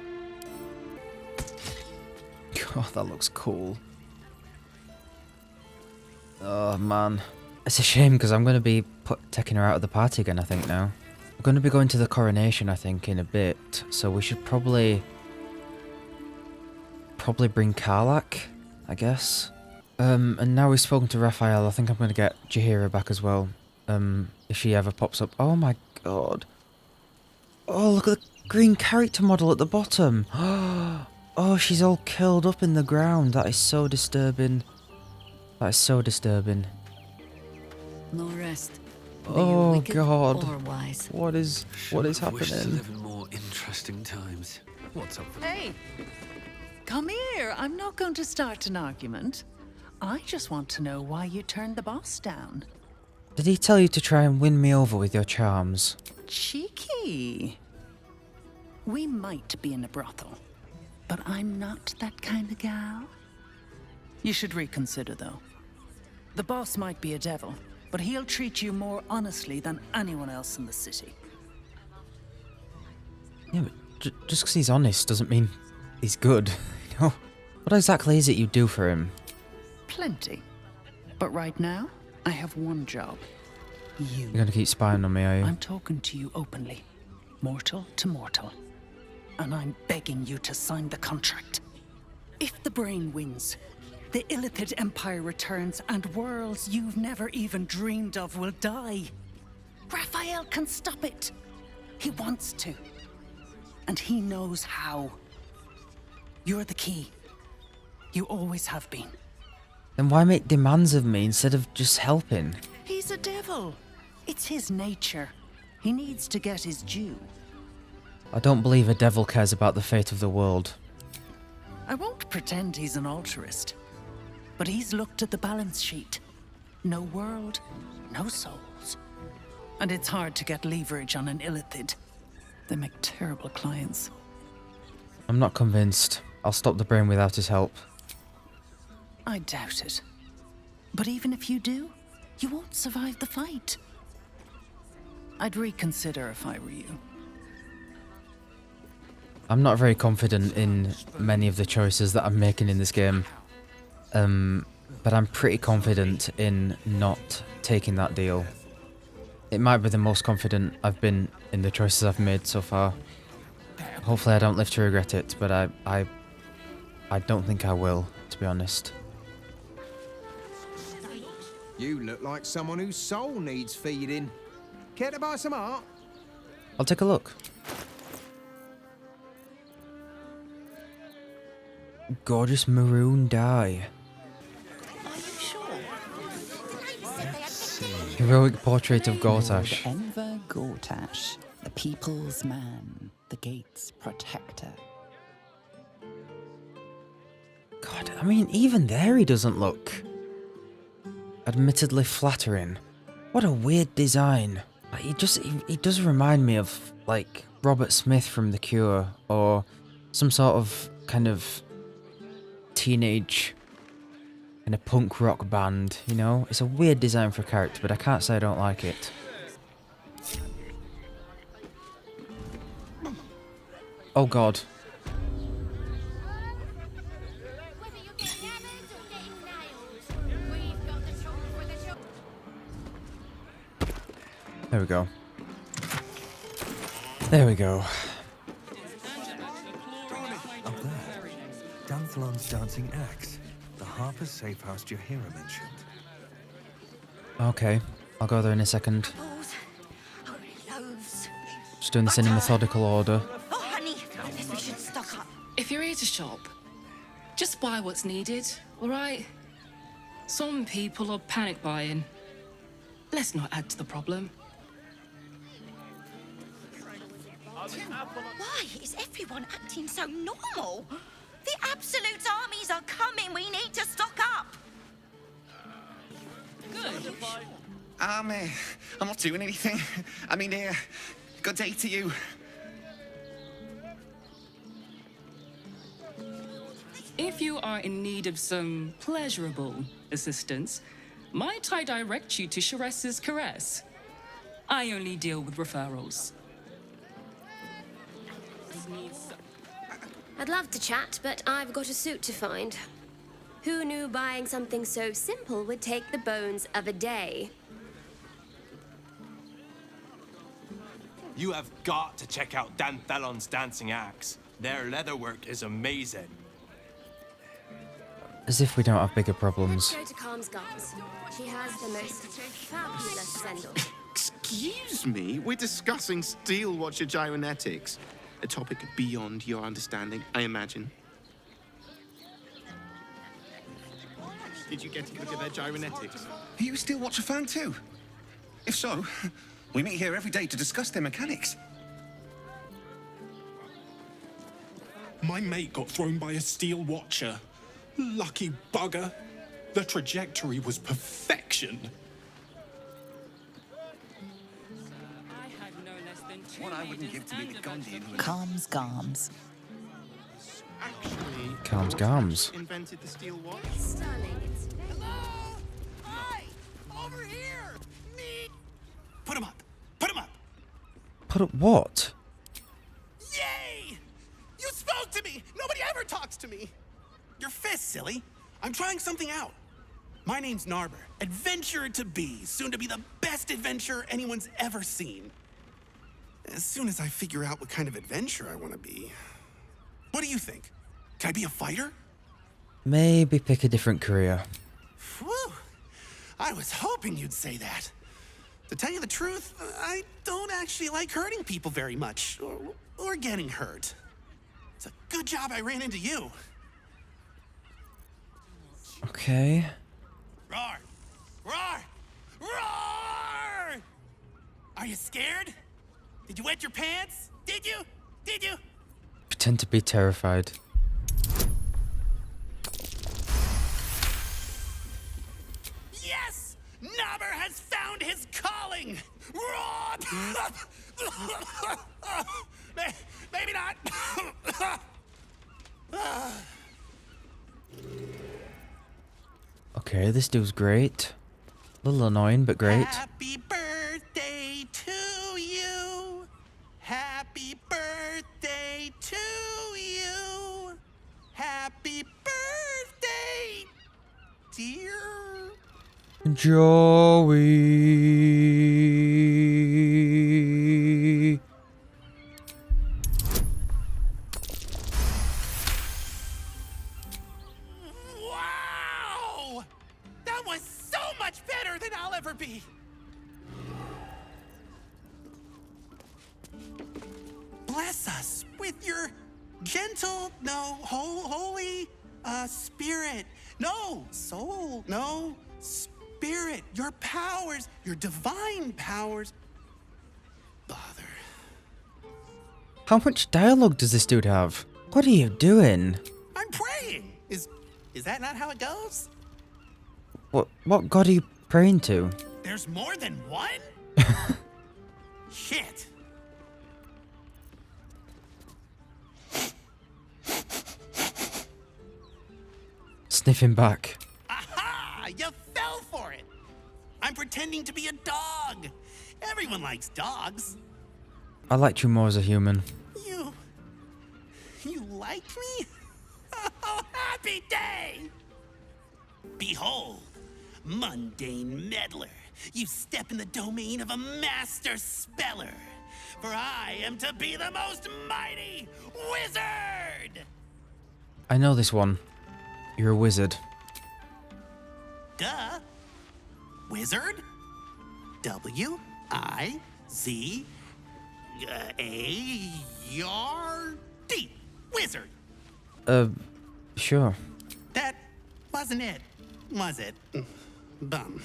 God, that looks cool. Oh man. It's a shame because I'm going to be taking her out of the party again, I think, now. We're going to be going to the coronation, I think, in a bit. So we should probably bring Karlach, I guess. And now we've spoken to Raphael, I think I'm going to get Jaheira back as well. If she ever pops up. Oh my god. Oh, look at the green character model at the bottom. Oh, she's all curled up in the ground. That is so disturbing. That is so disturbing. No rest. Be you Oh wicked God. or wise. What is Wish to happening? live in more interesting times. What's up with Hey, come here. I'm not going to start an argument. I just want to know why you turned the boss down. Did he tell you to try and win me over with your charms? Cheeky. We might be in a brothel, but I'm not that kind of gal. You should reconsider, though. The boss might be a devil, but he'll treat you more honestly than anyone else in the city. Yeah, but just because he's honest doesn't mean he's good. You know? What exactly is it you do for him? Plenty. But right now, I have one job. You. You're gonna keep spying on me, are you? I'm talking to you openly. Mortal to mortal. And I'm begging you to sign the contract. If the brain wins, the Illithid Empire returns and worlds you've never even dreamed of will die. Raphael can stop it. He wants to. And he knows how. You're the key. You always have been. Then why make demands of me instead of just helping? He's a devil. It's his nature. He needs to get his due. I don't believe a devil cares about the fate of the world. I won't pretend he's an altruist, but he's looked at the balance sheet. No world, no souls. And it's hard to get leverage on an Illithid. They make terrible clients. I'm not convinced. I'll stop the brain without his help. I doubt it. But even if you do, you won't survive the fight. I'd reconsider if I were you. I'm not very confident in many of the choices that I'm making in this game. But I'm pretty confident in not taking that deal. It might be the most confident I've been in the choices I've made so far. Hopefully I don't live to regret it, but I don't think I will, to be honest. You look like someone whose soul needs feeding. Care to buy some art? I'll take a look. Gorgeous maroon dye. Heroic portrait of Gortash. Lord Enver Gortash, the people's man, the gate's protector. God, I mean, even there he doesn't look admittedly flattering. What a weird design. Like, he does remind me of, like, Robert Smith from The Cure, or some sort of kind of teenage kind of punk rock band, you know? It's a weird design for a character, but I can't say I don't like it. Oh God. There we go. There we go. Up there, Danthalon's dancing axe. The Harpers safe house Jahira mentioned. Okay, I'll go there in a second. Just doing this in a methodical order. Oh, honey, I guess we should stock up. If you're here to shop, just buy what's needed, alright? Some people are panic buying. Let's not add to the problem. Why is everyone acting so normal? The Absolute armies are coming. We need to stock up. Good. I'm not doing anything. I mean, good day to you. If you are in need of some pleasurable assistance, might I direct you to Sharess's Caress? I only deal with referrals. I'd love to chat, but I've got a suit to find. Who knew buying something so simple would take the bones of a day? You have got to check out Danthalon's dancing axe. Their leatherwork is amazing. As if we don't have bigger problems. Let's go to Calm's Gums. She has the most fabulous sandal. Excuse me? We're discussing steel watcher gyromatics. A topic beyond your understanding, I imagine. Did you get to look at their gyrometics? Are you a Steel Watcher fan too? If so, we meet here every day to discuss their mechanics. My mate got thrown by a Steel Watcher. Lucky bugger. The trajectory was perfection. What I wouldn't give to be the Gondian who Calms Garms. Actually, Calms Garms. invented the steel watch. Hello? Hi! Over here! Me! Put him up! Put him up! Put up what? Yay! You spoke to me! Nobody ever talks to me! Your fist, silly. I'm trying something out. My name's Narber, adventurer to be, soon to be the best adventurer anyone's ever seen. As soon as I figure out what kind of adventurer I want to be. What do you think? Can I be a fighter? Maybe pick a different career. Whew! I was hoping you'd say that. To tell you the truth, I don't actually like hurting people very much, or getting hurt. It's a good job I ran into you. Okay. Roar! Roar! Roar! Are you scared? Did you wet your pants? Did you? Did you? Pretend to be terrified. Yes! Narber has found his calling! Roar! Maybe not. Okay, this dude's great. A little annoying, but great. Happy birthday to you. Happy birthday to you. Happy birthday, dear. Joey. Wow! That was so much better than I'll ever be. Bless us with your gentle, no, holy, spirit. No, soul, no, spirit. Your powers, your divine powers. Bother. How much dialogue does this dude have? What are you doing? I'm praying. Is that not how it goes? What god are you praying to? There's more than one? Shit. Sniffing back. Aha! You fell for it. I'm pretending to be a dog. Everyone likes dogs. I liked you more as a human. You like me? Oh, happy day! Behold, mundane meddler, you step in the domain of a master speller. For I am to be the most mighty wizard! I know this one. You're a wizard. Duh. Wizard? W-I-Z-A-R-D. Wizard. Sure. That wasn't it, was it? Bum.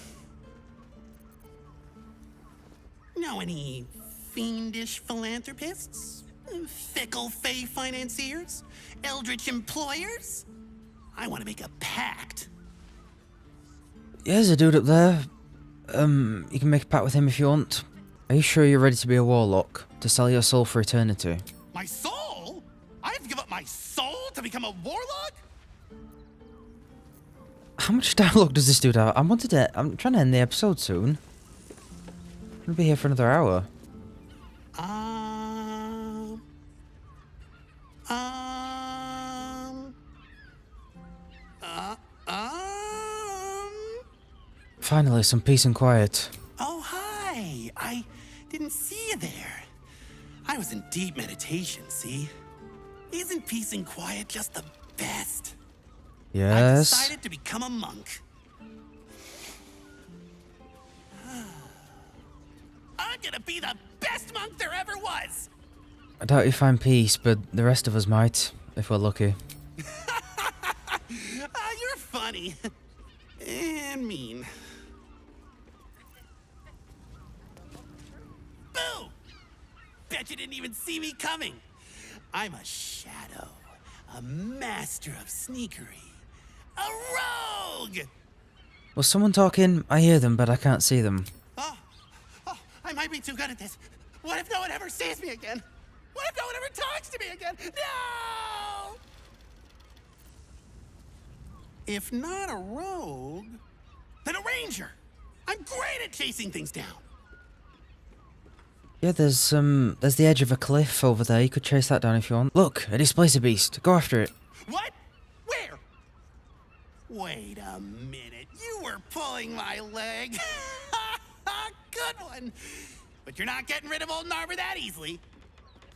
Know any fiendish philanthropists? Fickle fey financiers? Eldritch employers? I want to make a pact. Yeah, there's a dude up there. You can make a pact with him if you want. Are you sure you're ready to be a warlock? To sell your soul for eternity? My soul? I have to give up my soul to become a warlock? How much dialogue does this dude have? I'm trying to end the episode soon. I'm gonna be here for another hour. Finally, some peace and quiet. Oh, hi. I didn't see you there. I was in deep meditation, see? Isn't peace and quiet just the best? Yes. I decided to become a monk. I'm gonna be the best monk there ever was! I doubt you find peace, but the rest of us might, if we're lucky. You're funny. and mean. Boo! Bet you didn't even see me coming. I'm a shadow, a master of sneakery, a rogue! Was someone talking? I hear them, but I can't see them. Oh, I might be too good at this. What if no one ever sees me again? What if no one ever talks to me again? No! If not a rogue, then a ranger. I'm great at chasing things down. Yeah, there's the edge of a cliff over there. You could chase that down if you want. Look, a displacer beast. Go after it. What? Where? Wait a minute. You were pulling my leg. Good one. But you're not getting rid of old Narber that easily.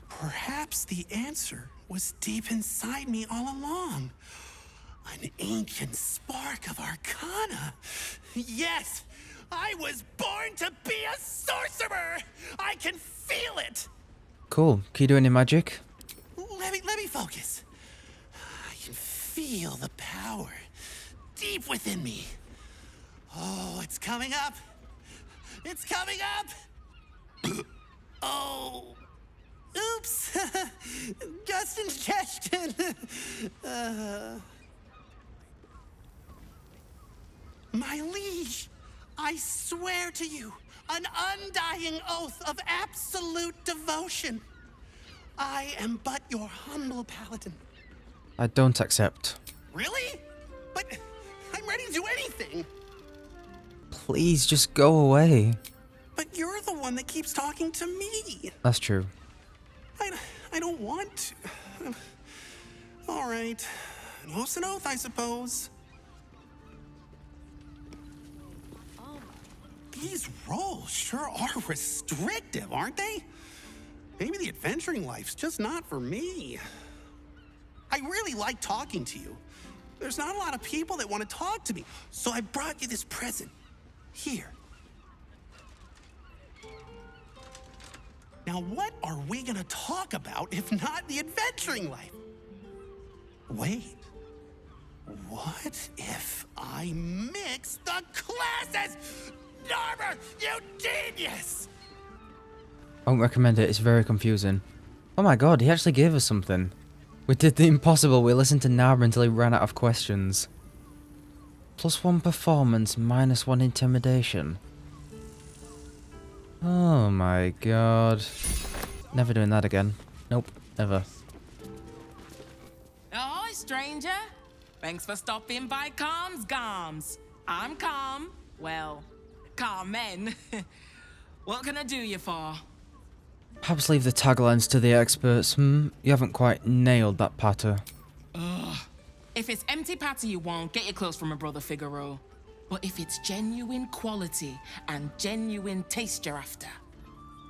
Perhaps the answer was deep inside me all along. An ancient spark of arcana. Yes, I was born to be a sorcerer. I can feel it. Cool. Can you do any magic? Let me focus. I can feel the power deep within me. Oh, it's coming up. It's coming up. Oh. Oops. Just ingestion. My liege, I swear to you, an undying oath of absolute devotion. I am but your humble paladin. I don't accept. Really? But I'm ready to do anything. Please, just go away. But you're the one that keeps talking to me. That's true. I don't want to. All right. An oath's an oath, I suppose. These roles sure are restrictive, aren't they? Maybe the adventuring life's just not for me. I really like talking to you. There's not a lot of people that want to talk to me, so I brought you this present. Here. Now, what are we gonna talk about if not the adventuring life? Wait. What if I mix the classes? Narber, you genius! I won't recommend it, it's very confusing. Oh my god, he actually gave us something. We did the impossible, we listened to Narber until he ran out of questions. +1 performance, -1 intimidation. Oh my god. Never doing that again. Nope, never. Ahoy, stranger! Thanks for stopping by Calm's Garms. I'm Calm. Well, Carmen. What can I do you for? Perhaps leave the taglines to the experts, You haven't quite nailed that patter. Ugh. If it's empty patter you want, get your clothes from my brother Figaro. But if it's genuine quality and genuine taste you're after,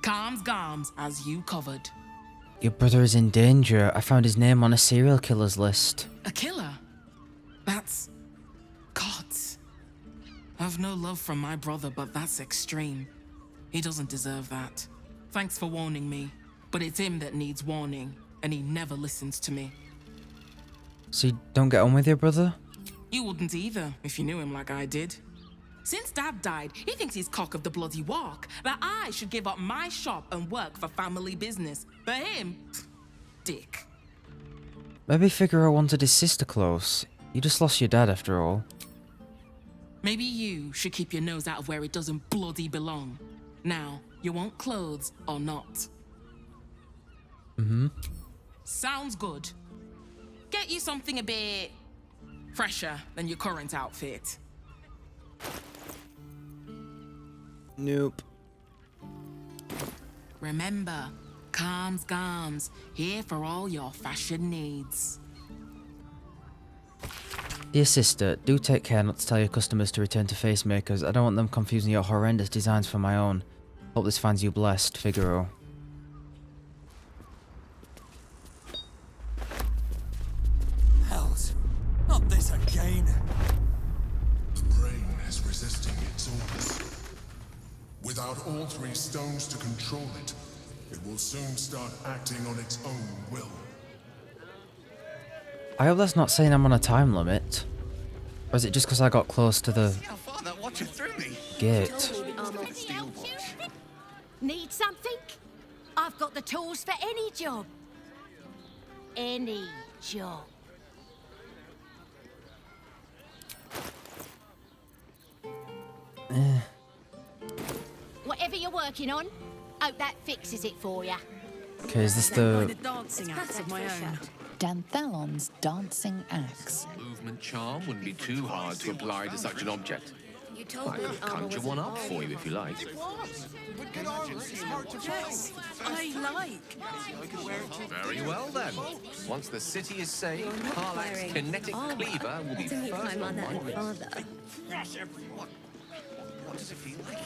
Calm's Garms as you covered. Your brother is in danger. I found his name on a serial killer's list. A killer? That's... gods. I've no love from my brother, but that's extreme. He doesn't deserve that. Thanks for warning me, but it's him that needs warning, and he never listens to me. So you don't get on with your brother? You wouldn't either, if you knew him like I did. Since Dad died, he thinks he's cock of the bloody walk, that I should give up my shop and work for family business. For him, dick. Maybe Figaro wanted his sister close. You just lost your dad after all. Maybe you should keep your nose out of where it doesn't bloody belong. Now, you want clothes or not? Sounds good. Get you something a bit fresher than your current outfit. Nope. Remember, Calm's Garms, here for all your fashion needs. Dear sister, do take care not to tell your customers to return to facemakers. I don't want them confusing your horrendous designs for my own. Hope this finds you blessed, Figaro. Hells, not this again. The brain is resisting its orders. Without all 3 stones to control it, it will soon start acting on its own will. I hope that's not saying I'm on a time limit. Or is it just because I got close to the watch it through me. Git. Need something? I've got the tools for any job. Any job. Whatever you're working on, hope that fixes it for you. Okay, is this the... dancing axe of my own. Danthelon's dancing axe. Movement charm wouldn't be too hard to apply to such an object. You told I me could the armor conjure was one a up for you if you like. Yes, I like. Very well then. Once the city is saved, Karlach's kinetic cleaver will be To meet first my on mother my and list. father. What does it feel like?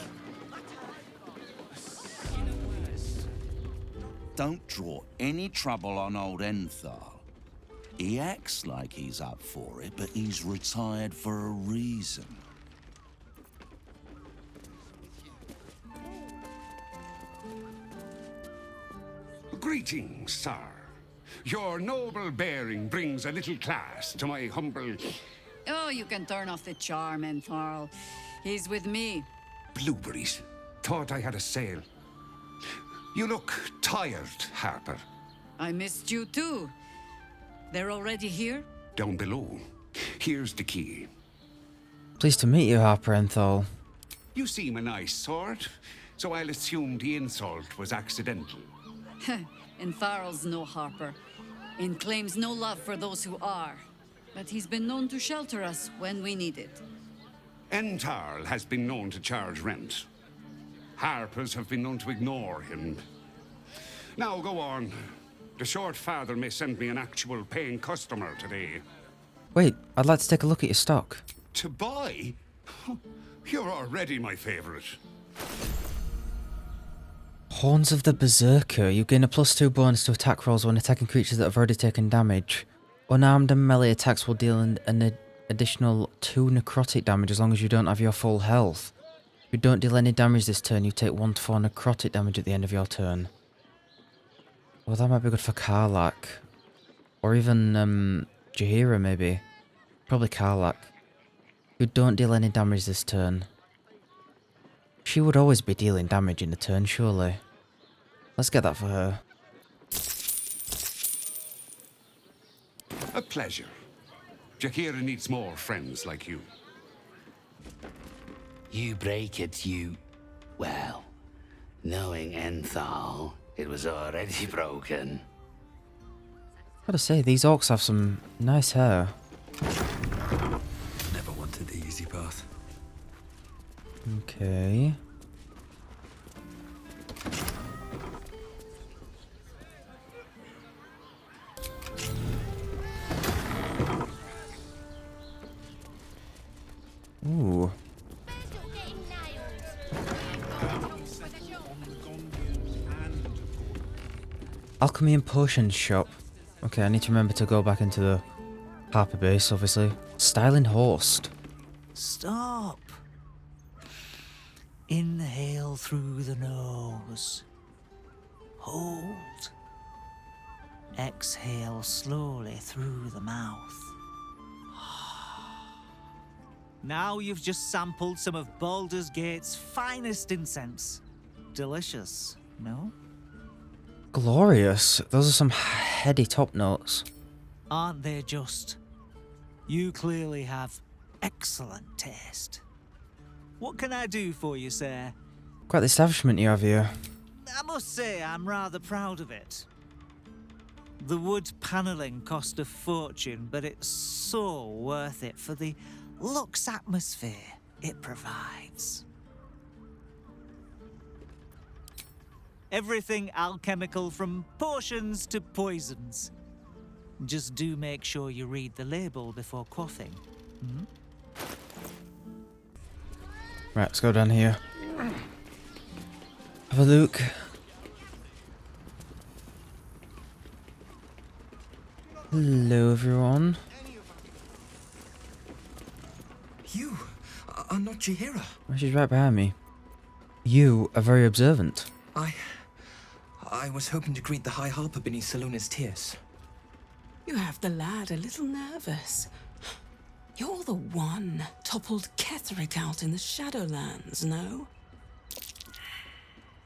Don't draw any trouble on old Enthal. He acts like he's up for it, but he's retired for a reason. Greetings, sir. Your noble bearing brings a little class to my humble... Oh, you can turn off the charm, Enthal. He's with me. Blueberries. Thought I had a sale. You look tired, Harper. I missed you too. They're already here? Down below. Here's the key. Pleased to meet you, Harper Enthal. You seem a nice sort, so I'll assume the insult was accidental. Enthal's no Harper, and claims no love for those who are. But he's been known to shelter us when we need it. Enthal has been known to charge rent. Harpers have been known to ignore him. Now go on. The short father may send me an actual paying customer today. Wait, I'd like to take a look at your stock. To buy? You're already my favorite. Horns of the Berserker. You gain a +2 bonus to attack rolls when attacking creatures that have already taken damage. Unarmed and melee attacks will deal an additional 2 necrotic damage as long as you don't have your full health. If you don't deal any damage this turn, you take 1 to 4 necrotic damage at the end of your turn. Well, that might be good for Karlach. Or even, Jaheira, maybe. Probably Karlach. You don't deal any damage this turn. She would always be dealing damage in a turn, surely. Let's get that for her. A pleasure. Jaheira needs more friends like you. You break it, you... Well, knowing Enthal, it was already broken. Gotta say, these orcs have some nice hair. Never wanted the easy path. Okay. Ooh. Alchemy and potions shop. Okay, I need to remember to go back into the Harper base, obviously. Styling host. Stop. Inhale through the nose. Hold. Exhale slowly through the mouth. Now you've just sampled some of Baldur's Gate's finest incense. Delicious, no? Glorious. Those are some heady top notes. Aren't they just? You clearly have excellent taste. What can I do for you, sir? Quite the establishment you have here. I must say I'm rather proud of it. The wood panelling cost a fortune, but it's so worth it for the luxe atmosphere it provides. Everything alchemical from potions to poisons. Just do make sure you read the label before quaffing. Hmm? Right, let's go down here. Have a look. Hello, everyone. You are not Jaheira. Oh, she's right behind me. You are very observant. I was hoping to greet the High Harper beneath Salona's tears. You have the lad a little nervous. You're the one toppled Ketherick out in the Shadowlands, no?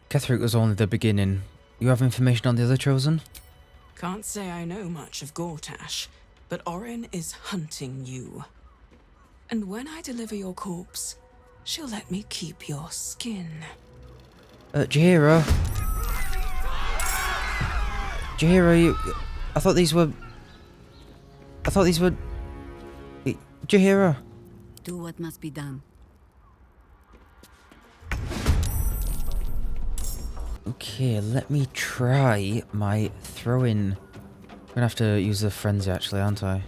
Ketherick was only the beginning. You have information on the other Chosen? Can't say I know much of Gortash, but Orin is hunting you. And when I deliver your corpse, she'll let me keep your skin. Jaheira? Jaheira, you... I thought these were... Jaheira? Do what must be done. Okay, let me try my throw-in. I'm gonna have to use the frenzy actually, aren't I?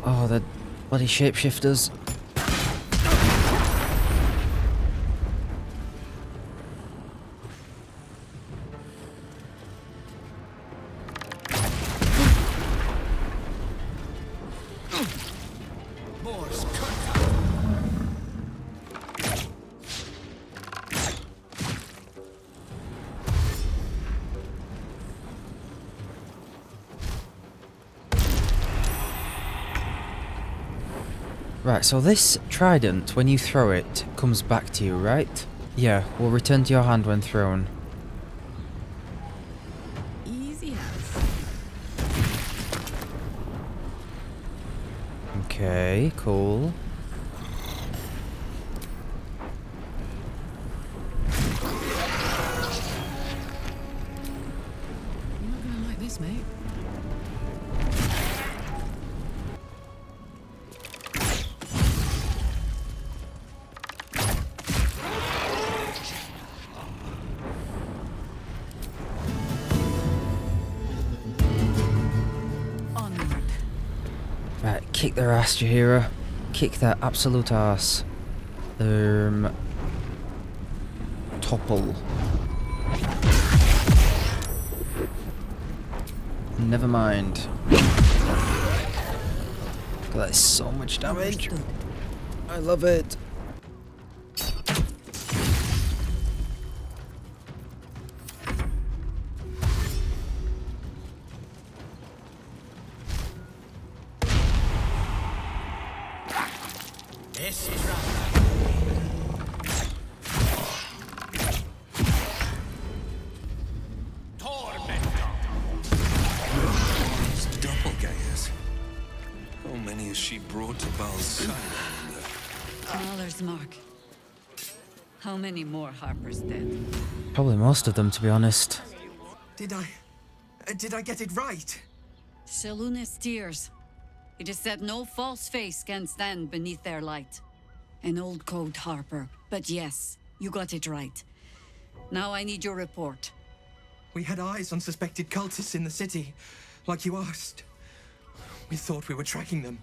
Oh, the bloody shapeshifters. Right, so this trident, when you throw it, comes back to you, right? Yeah, will return to your hand when thrown. Easy house. Okay, cool. You're not gonna like this, mate. Right, kick their ass, Jaheira. Kick their absolute ass. Topple. Never mind. That is so much damage. I love it. Doppelgangers. How many has she brought to Bhaal's side? Mahler's mark. How many more Harpers dead? Probably most of them, to be honest. Did I get it right? Shaluna's tears. It is said no false face can stand beneath their light. An old code, Harper. But yes, you got it right. Now I need your report. We had eyes on suspected cultists in the city, like you asked. We thought we were tracking them,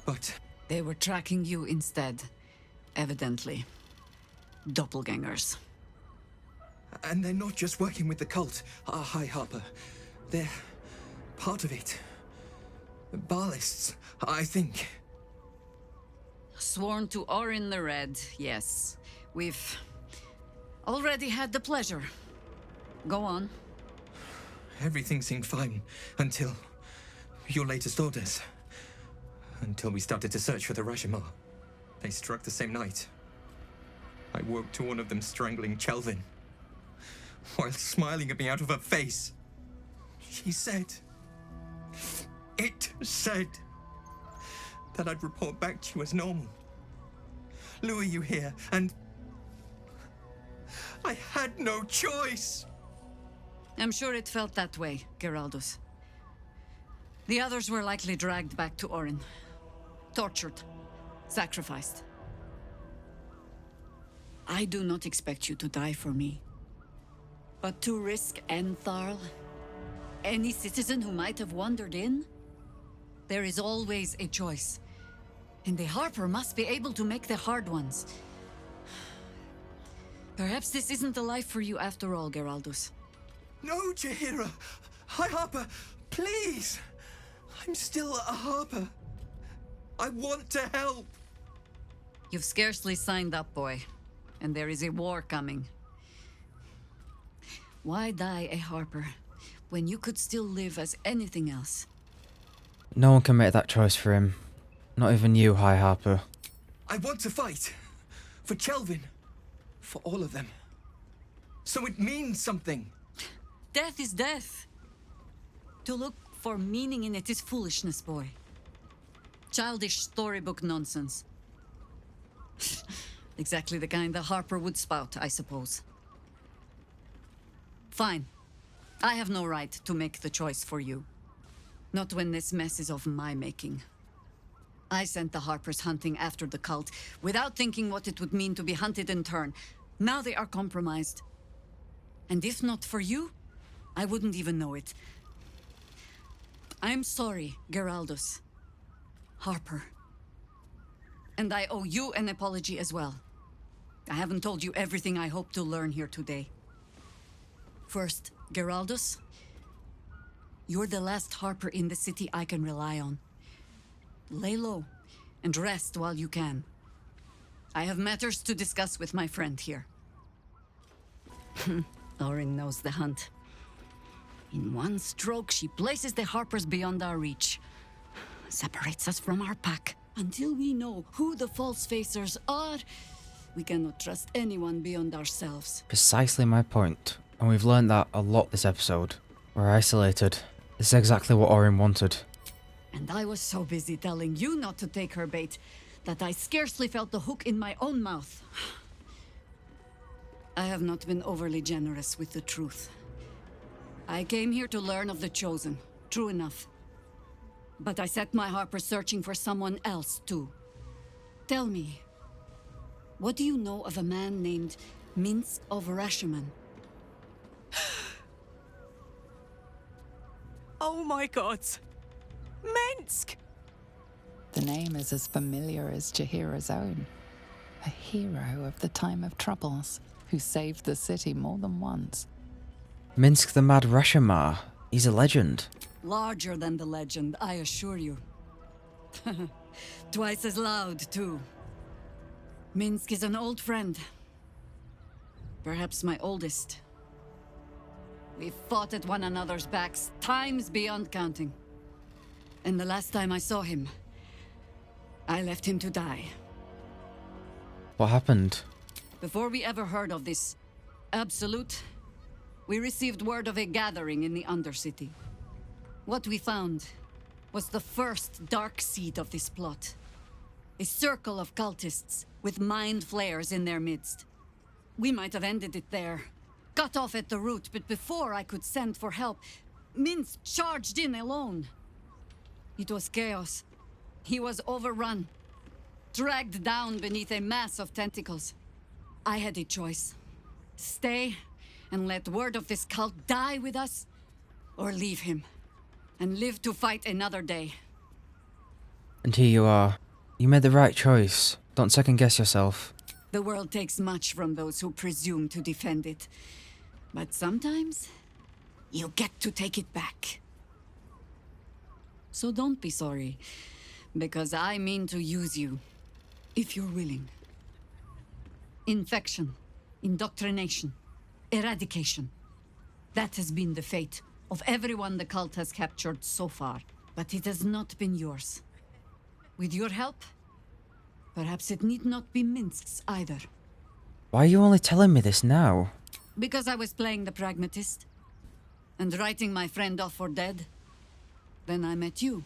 but... They were tracking you instead, evidently. Doppelgangers. And they're not just working with the cult, High Harper. They're part of it. Bhaalists, I think. Sworn to Orin the Red, yes. We've already had the pleasure. Go on. Everything seemed fine until your latest orders. Until we started to search for the regiment. They struck the same night. I woke to one of them strangling Chelvin, while smiling at me out of her face. She said... It said... that I'd report back to you as normal. Lure you here, and... I had no choice! I'm sure it felt that way, Geraldus. The others were likely dragged back to Orin. Tortured. Sacrificed. I do not expect you to die for me. But to risk Entharl, any citizen who might have wandered in, there is always a choice. And the Harper must be able to make the hard ones. Perhaps this isn't the life for you after all, Geraldus. No, Jaheira! High Harper, please! I'm still a Harper. I want to help! You've scarcely signed up, boy. And there is a war coming. Why die a Harper when you could still live as anything else? No one can make that choice for him. Not even you, High Harper. I want to fight. For Chelvin. For all of them. So it means something. Death is death. To look for meaning in it is foolishness, boy. Childish storybook nonsense. Exactly the kind the Harper would spout, I suppose. Fine. I have no right to make the choice for you. Not when this mess is of my making. I sent the Harpers hunting after the cult, without thinking what it would mean to be hunted in turn. Now they are compromised. And if not for you, I wouldn't even know it. I'm sorry, Geraldus. Harper. And I owe you an apology as well. I haven't told you everything I hope to learn here today. First, Geraldus, you're the last Harper in the city I can rely on. Lay low and rest while you can. I have matters to discuss with my friend here. Orin knows the hunt. In one stroke, she places the Harpers beyond our reach. Separates us from our pack. Until we know who the false facers are, we cannot trust anyone beyond ourselves. Precisely my point. And we've learned that a lot this episode. We're isolated. This is exactly what Orin wanted. And I was so busy telling you not to take her bait that I scarcely felt the hook in my own mouth. I have not been overly generous with the truth. I came here to learn of the Chosen. True enough. But I set my Harper searching for someone else, too. Tell me, what do you know of a man named Minsk of Rashiman? Oh my god! Minsk! The name is as familiar as Jaheira's own. A hero of the time of troubles, who saved the city more than once. Minsk the Mad Rashomar. He's a legend. Larger than the legend, I assure you. Twice as loud, too. Minsk is an old friend. Perhaps my oldest. We fought at one another's backs, times beyond counting. And the last time I saw him, I left him to die. What happened? Before we ever heard of this Absolute, we received word of a gathering in the Undercity. What we found was the first dark seed of this plot. A circle of cultists with mind flayers in their midst. We might have ended it there, cut off at the root, but before I could send for help, Minsk charged in alone. It was chaos. He was overrun, dragged down beneath a mass of tentacles. I had a choice. Stay and let word of this cult die with us, or leave him and live to fight another day. And here you are. You made the right choice. Don't second guess yourself. The world takes much from those who presume to defend it. But sometimes, you get to take it back. So don't be sorry, because I mean to use you, if you're willing. Infection, indoctrination, eradication. That has been the fate of everyone the cult has captured so far, but it has not been yours. With your help, perhaps it need not be Minsk's either. Why are you only telling me this now? Because I was playing the pragmatist, and writing my friend off for dead. Then I met you.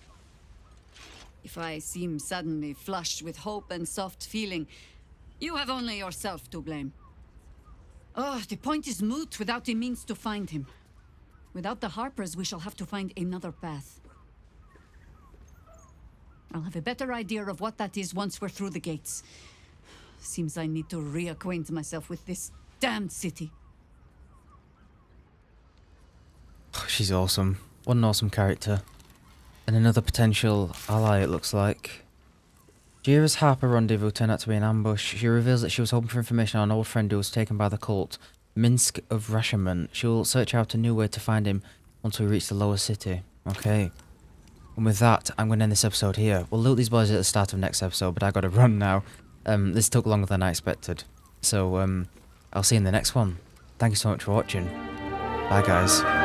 If I seem suddenly flushed with hope and soft feeling, you have only yourself to blame. Oh, the point is moot without a means to find him. Without the Harpers, we shall have to find another path. I'll have a better idea of what that is once we're through the gates. Seems I need to reacquaint myself with this damned city. She's awesome. What an awesome character. And another potential ally, it looks like. Jira's Harper rendezvous turned out to be an ambush. She reveals that she was hoping for information on an old friend who was taken by the cult, Minsk of regiment. She will search out a new way to find him once we reach the lower city. Okay. And with that, I'm going to end this episode here. We'll loot these boys at the start of next episode, but I got to run now. This took longer than I expected. So, I'll see you in the next one. Thank you so much for watching. Bye, guys.